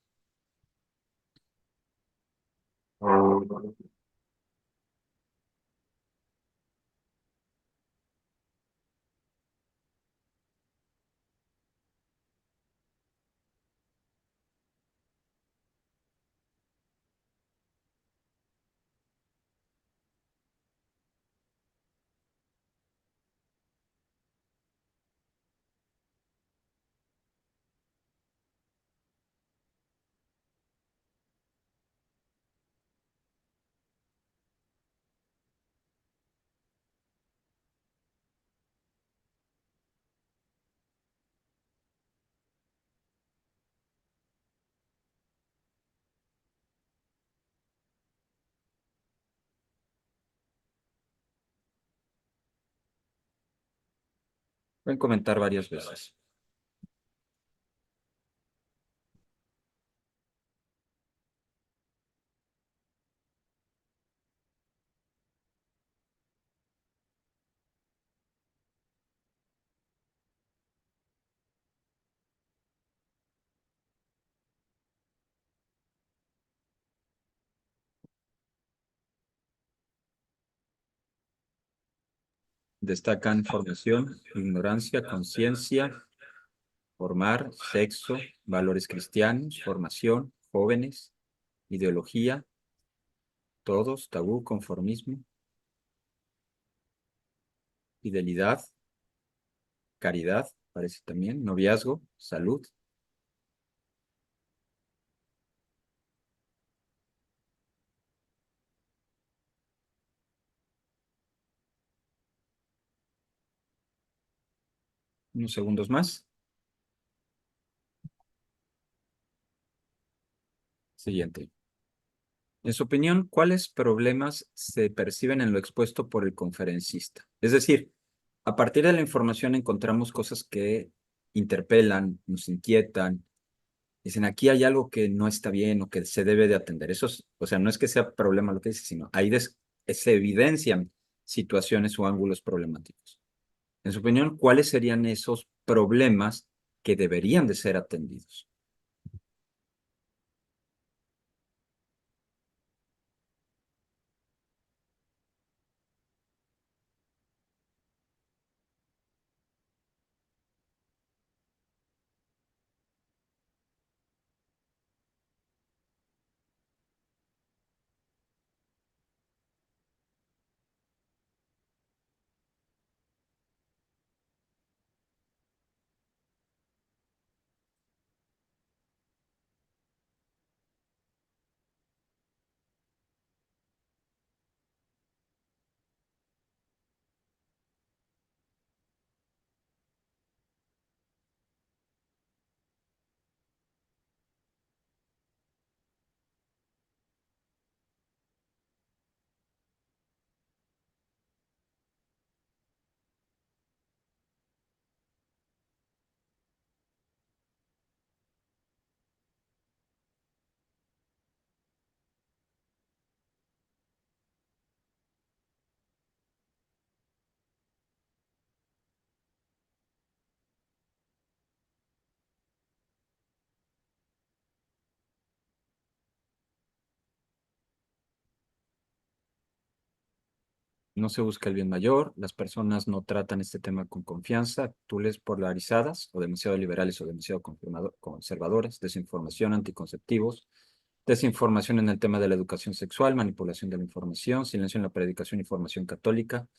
Pueden comentar varias veces. Destacan formación, ignorancia, conciencia, formar, sexo, valores cristianos, formación, jóvenes, ideología, todos, tabú, conformismo, fidelidad, caridad, parece también, noviazgo, salud. Unos segundos más. Siguiente. En su opinión, ¿cuáles problemas se perciben en lo expuesto por el conferencista? Es decir, a partir de la información encontramos cosas que interpelan, nos inquietan. Dicen, aquí hay algo que no está bien o que se debe de atender. Eso es, o sea, no es que sea problema lo que dice, sino ahí se evidencian situaciones o ángulos problemáticos. En su opinión, ¿cuáles serían esos problemas que deberían de ser atendidos? No se busca el bien mayor, las personas no tratan este tema con confianza, actitudes polarizadas o demasiado liberales o demasiado conservadores, desinformación, anticonceptivos, desinformación en el tema de la educación sexual, manipulación de la información, silencio en la predicación y formación católica.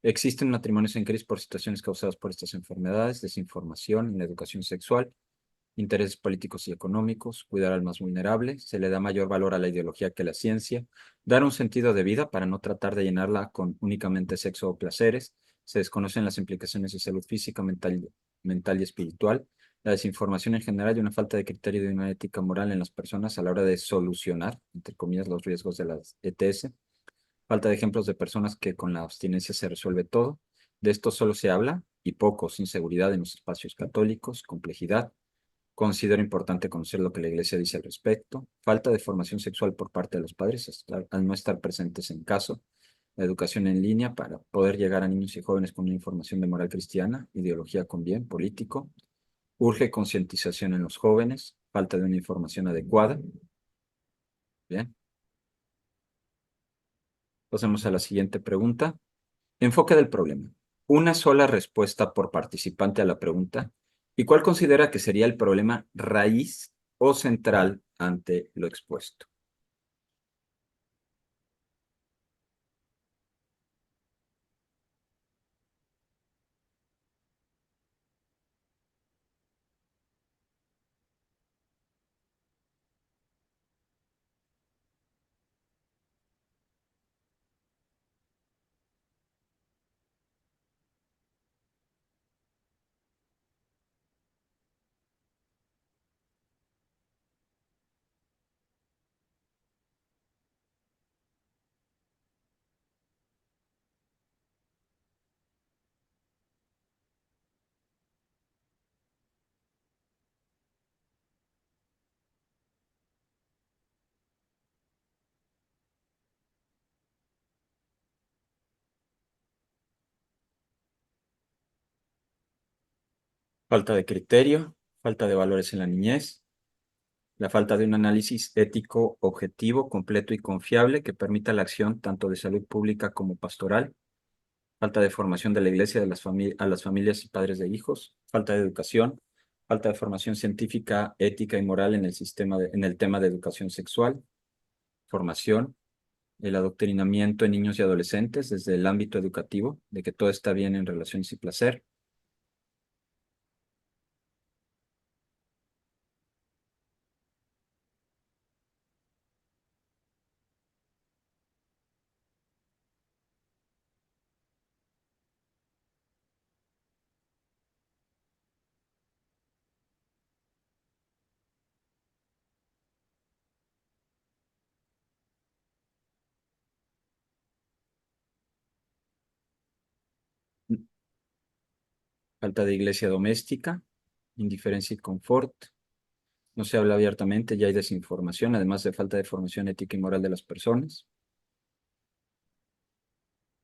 Existen matrimonios en crisis por situaciones causadas por estas enfermedades, desinformación en la educación sexual, intereses políticos y económicos, cuidar al más vulnerable, se le da mayor valor a la ideología que a la ciencia, dar un sentido de vida para no tratar de llenarla con únicamente sexo o placeres, se desconocen las implicaciones de salud física, mental y espiritual, la desinformación en general y una falta de criterio de una ética moral en las personas a la hora de solucionar, entre comillas, los riesgos de las ETS, falta de ejemplos de personas que con la abstinencia se resuelve todo, de esto solo se habla y poco, sin seguridad en los espacios católicos, complejidad, Considero importante conocer lo que la iglesia dice al respecto. Falta de formación sexual por parte de los padres al no estar presentes en caso. La educación en línea para poder llegar a niños y jóvenes con una información de moral cristiana, ideología con bien, político. Urge concientización en los jóvenes. Falta de una información adecuada. Bien. Pasemos a la siguiente pregunta. Enfoque del problema. Una sola respuesta por participante a la pregunta. ¿Y cuál considera que sería el problema raíz o central ante lo expuesto? Falta de criterio, falta de valores en la niñez, la falta de un análisis ético objetivo, completo y confiable que permita la acción tanto de salud pública como pastoral, falta de formación de la iglesia a las familias y padres de hijos, falta de educación, falta de formación científica, ética y moral en el en el tema de educación sexual, formación, el adoctrinamiento en niños y adolescentes desde el ámbito educativo, de que todo está bien en relaciones y placer. Falta de iglesia doméstica, indiferencia y confort. No se habla abiertamente, ya hay desinformación, además de falta de formación ética y moral de las personas.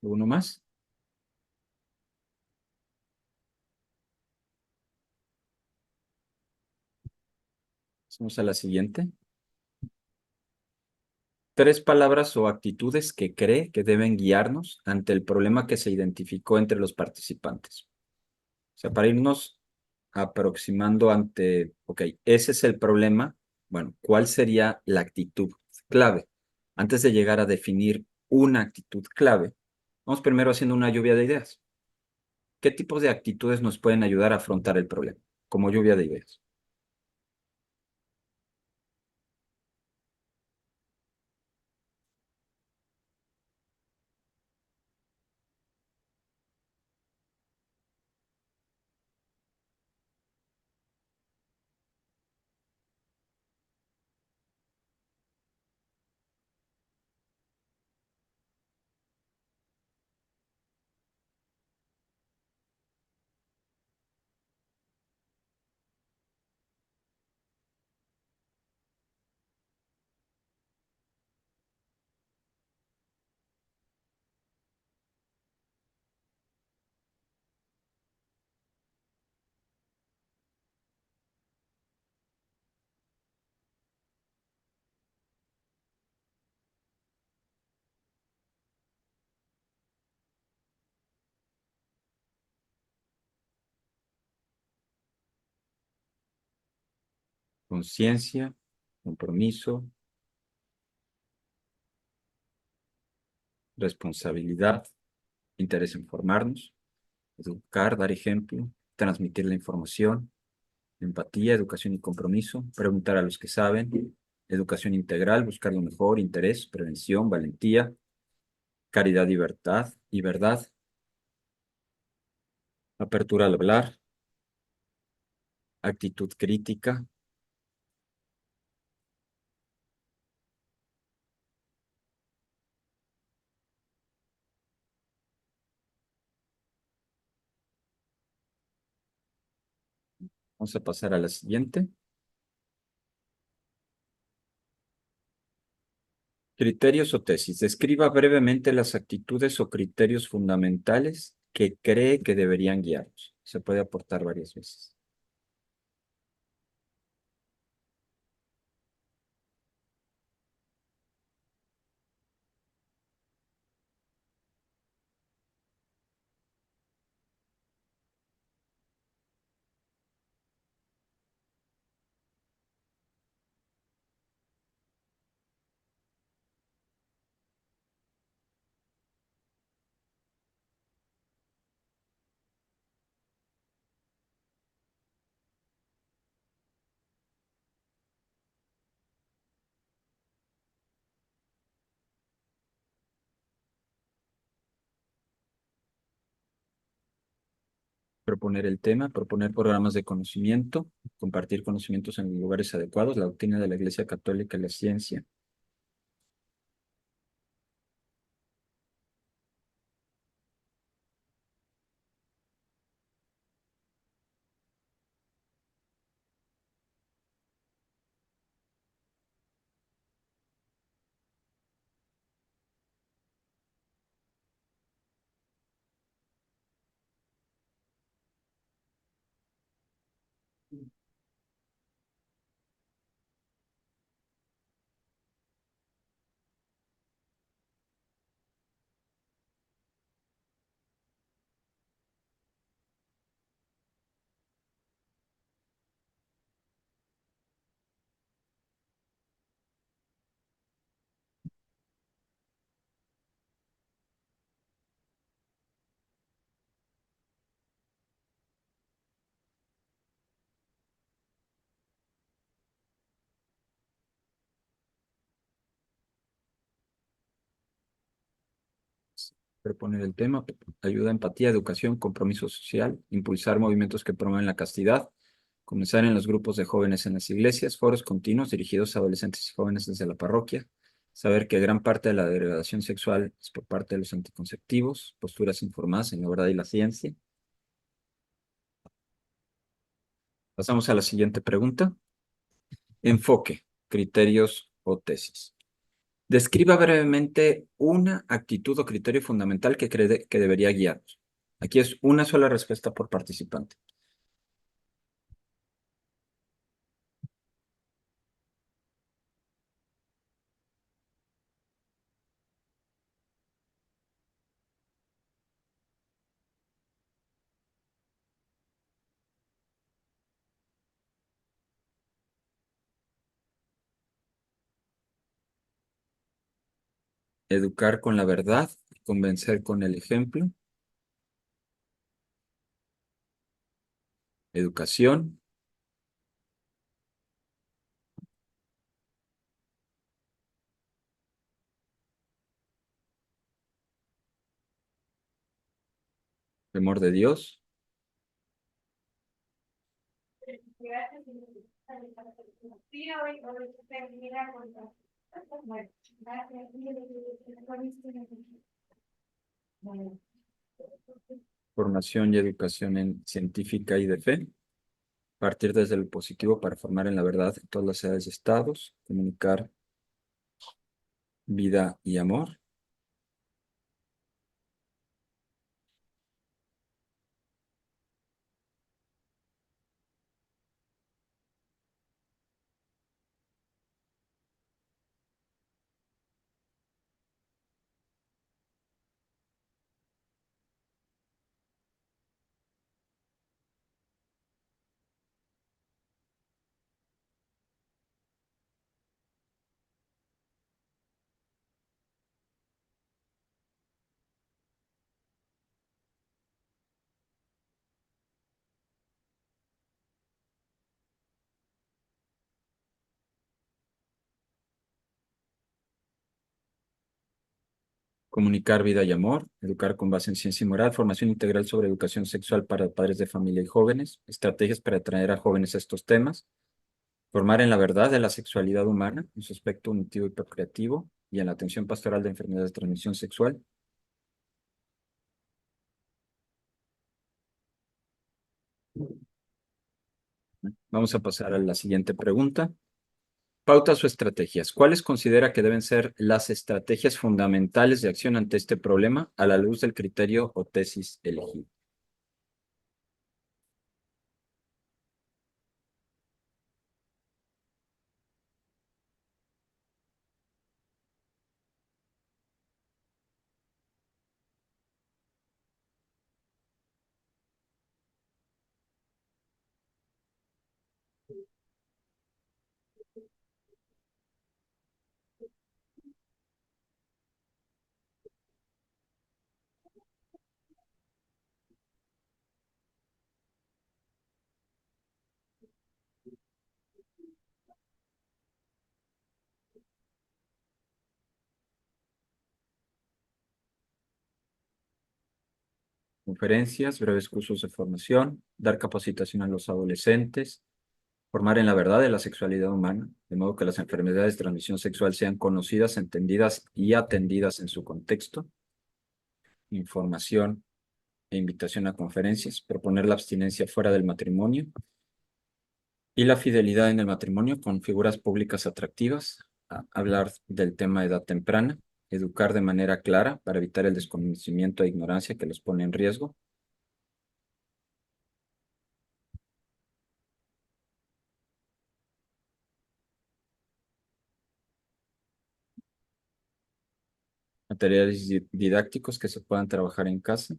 ¿Uno más? Vamos a la siguiente. 3 palabras o actitudes que cree que deben guiarnos ante el problema que se identificó entre los participantes. O sea, para irnos aproximando ante, ok, ese es el problema. Bueno, ¿cuál sería la actitud clave? Antes de llegar a definir una actitud clave, vamos primero haciendo una lluvia de ideas. ¿Qué tipos de actitudes nos pueden ayudar a afrontar el problema? Como lluvia de ideas. Conciencia, compromiso, responsabilidad, interés en formarnos, educar, dar ejemplo, transmitir la información, empatía, educación y compromiso, preguntar a los que saben, educación integral, buscar lo mejor, interés, prevención, valentía, caridad y verdad, apertura al hablar, actitud crítica, Vamos a pasar a la siguiente. Criterios o tesis. Describa brevemente las actitudes o criterios fundamentales que cree que deberían guiarnos. Se puede aportar varias veces. Proponer el tema, proponer programas de conocimiento, compartir conocimientos en lugares adecuados, la doctrina de la Iglesia Católica y la ciencia. Proponer el tema, ayuda, empatía, educación, compromiso social, impulsar movimientos que promueven la castidad, comenzar en los grupos de jóvenes en las iglesias, foros continuos dirigidos a adolescentes y jóvenes desde la parroquia, saber que gran parte de la degradación sexual es por parte de los anticonceptivos, posturas informadas en la verdad y la ciencia. Pasamos a la siguiente pregunta. Enfoque, criterios o tesis. Describa brevemente una actitud o criterio fundamental que cree que debería guiarnos. Aquí es una sola respuesta por participante. Educar con la verdad, convencer con el ejemplo, educación, temor de Dios, formación y educación científica y de fe, partir desde lo positivo para formar en la verdad en todas las edades y estados, comunicar vida y amor, comunicar vida y amor, educar con base en ciencia y moral, formación integral sobre educación sexual para padres de familia y jóvenes, estrategias para atraer a jóvenes a estos temas, formar en la verdad de la sexualidad humana, en su aspecto unitivo y procreativo, y en la atención pastoral de enfermedades de transmisión sexual. Vamos a pasar a la siguiente pregunta. Pautas o estrategias. ¿Cuáles considera que deben ser las estrategias fundamentales de acción ante este problema a la luz del criterio o tesis elegido? Conferencias, breves cursos de formación, dar capacitación a los adolescentes, formar en la verdad de la sexualidad humana, de modo que las enfermedades de transmisión sexual sean conocidas, entendidas y atendidas en su contexto, información e invitación a conferencias, proponer la abstinencia fuera del matrimonio y la fidelidad en el matrimonio con figuras públicas atractivas, hablar del tema de edad temprana, educar de manera clara para evitar el desconocimiento e ignorancia que los pone en riesgo, materiales didácticos que se puedan trabajar en casa,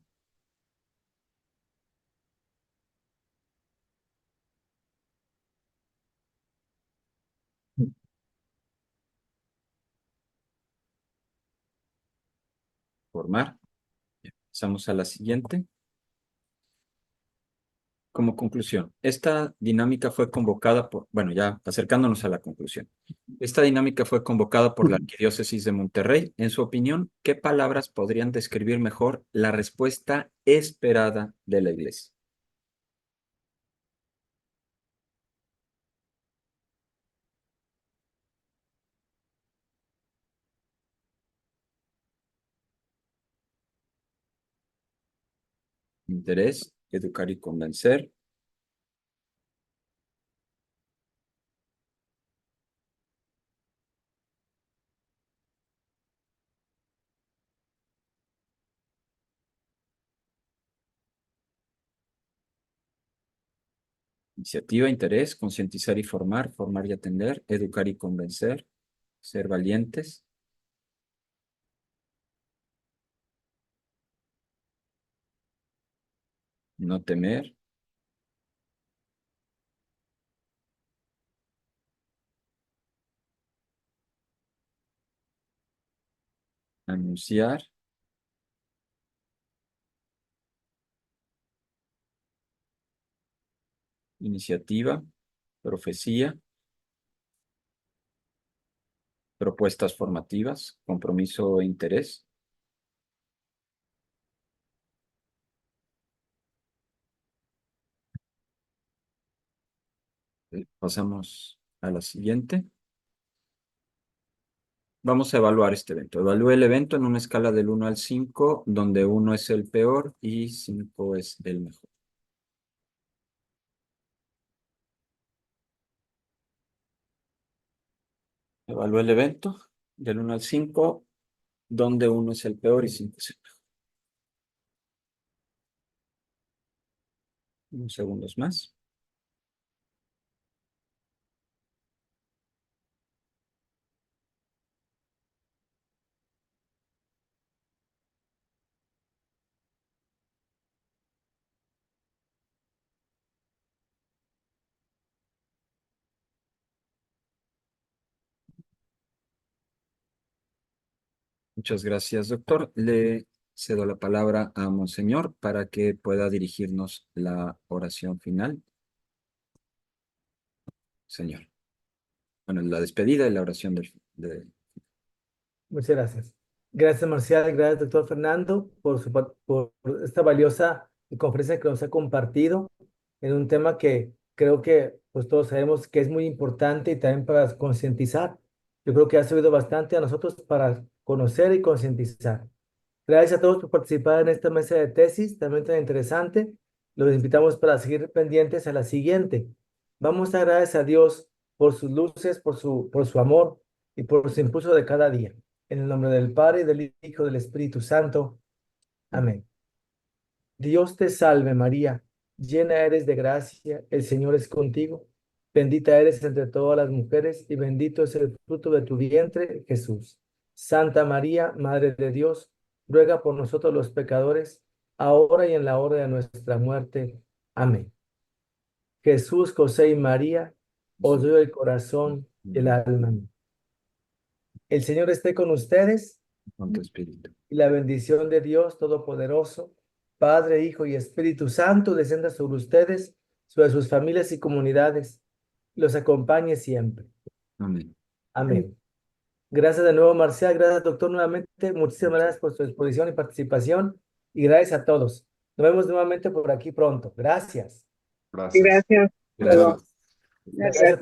formar. Pasamos a la siguiente. Como conclusión, esta dinámica fue convocada por, bueno, ya acercándonos a la conclusión. Esta dinámica fue convocada por la Arquidiócesis de Monterrey. En su opinión, ¿qué palabras podrían describir mejor la respuesta esperada de la Iglesia? Interés, educar y convencer, iniciativa, interés, concientizar y formar, formar y atender, educar y convencer, ser valientes, no temer, anunciar, iniciativa, profecía, propuestas formativas, compromiso e interés. Pasamos a la siguiente. Vamos a evaluar este evento. Evalúe el evento en una escala del 1 al 5, donde 1 es el peor y 5 es el mejor. Evalúe el evento del 1 al 5, donde 1 es el peor y 5 es el mejor. Unos segundos más. Muchas gracias, doctor. Le cedo la palabra a Monseñor para que pueda dirigirnos la oración final. Señor. Bueno, la despedida y la oración Muchas gracias. Gracias, Marcial. Gracias, doctor Fernando, por esta valiosa conferencia que nos ha compartido en un tema que creo que pues todos sabemos que es muy importante y también para concientizar. Yo creo que ha servido bastante a nosotros para conocer y concientizar. Gracias a todos por participar en esta mesa de tesis, también tan interesante. Los invitamos para seguir pendientes a la siguiente. Vamos a dar gracias a Dios por sus luces, por su amor y por su impulso de cada día. En el nombre del Padre, y del Hijo, y del Espíritu Santo. Amén. Dios te salve María, llena eres de gracia, el Señor es contigo. Bendita eres entre todas las mujeres y bendito es el fruto de tu vientre, Jesús. Santa María, Madre de Dios, ruega por nosotros los pecadores, ahora y en la hora de nuestra muerte. Amén. Jesús, José y María, os doy el corazón y el alma. El Señor esté con ustedes Con tu espíritu. y la bendición de Dios Todopoderoso, Padre, Hijo y Espíritu Santo, descienda sobre ustedes, sobre sus familias y comunidades, los acompañe siempre. Amén. Amén. Gracias de nuevo, Marcial. Gracias, doctor, nuevamente. Muchísimas gracias por su exposición y participación. Y gracias a todos. Nos vemos nuevamente por aquí pronto. Gracias. Gracias. Gracias. Gracias. Gracias. Gracias a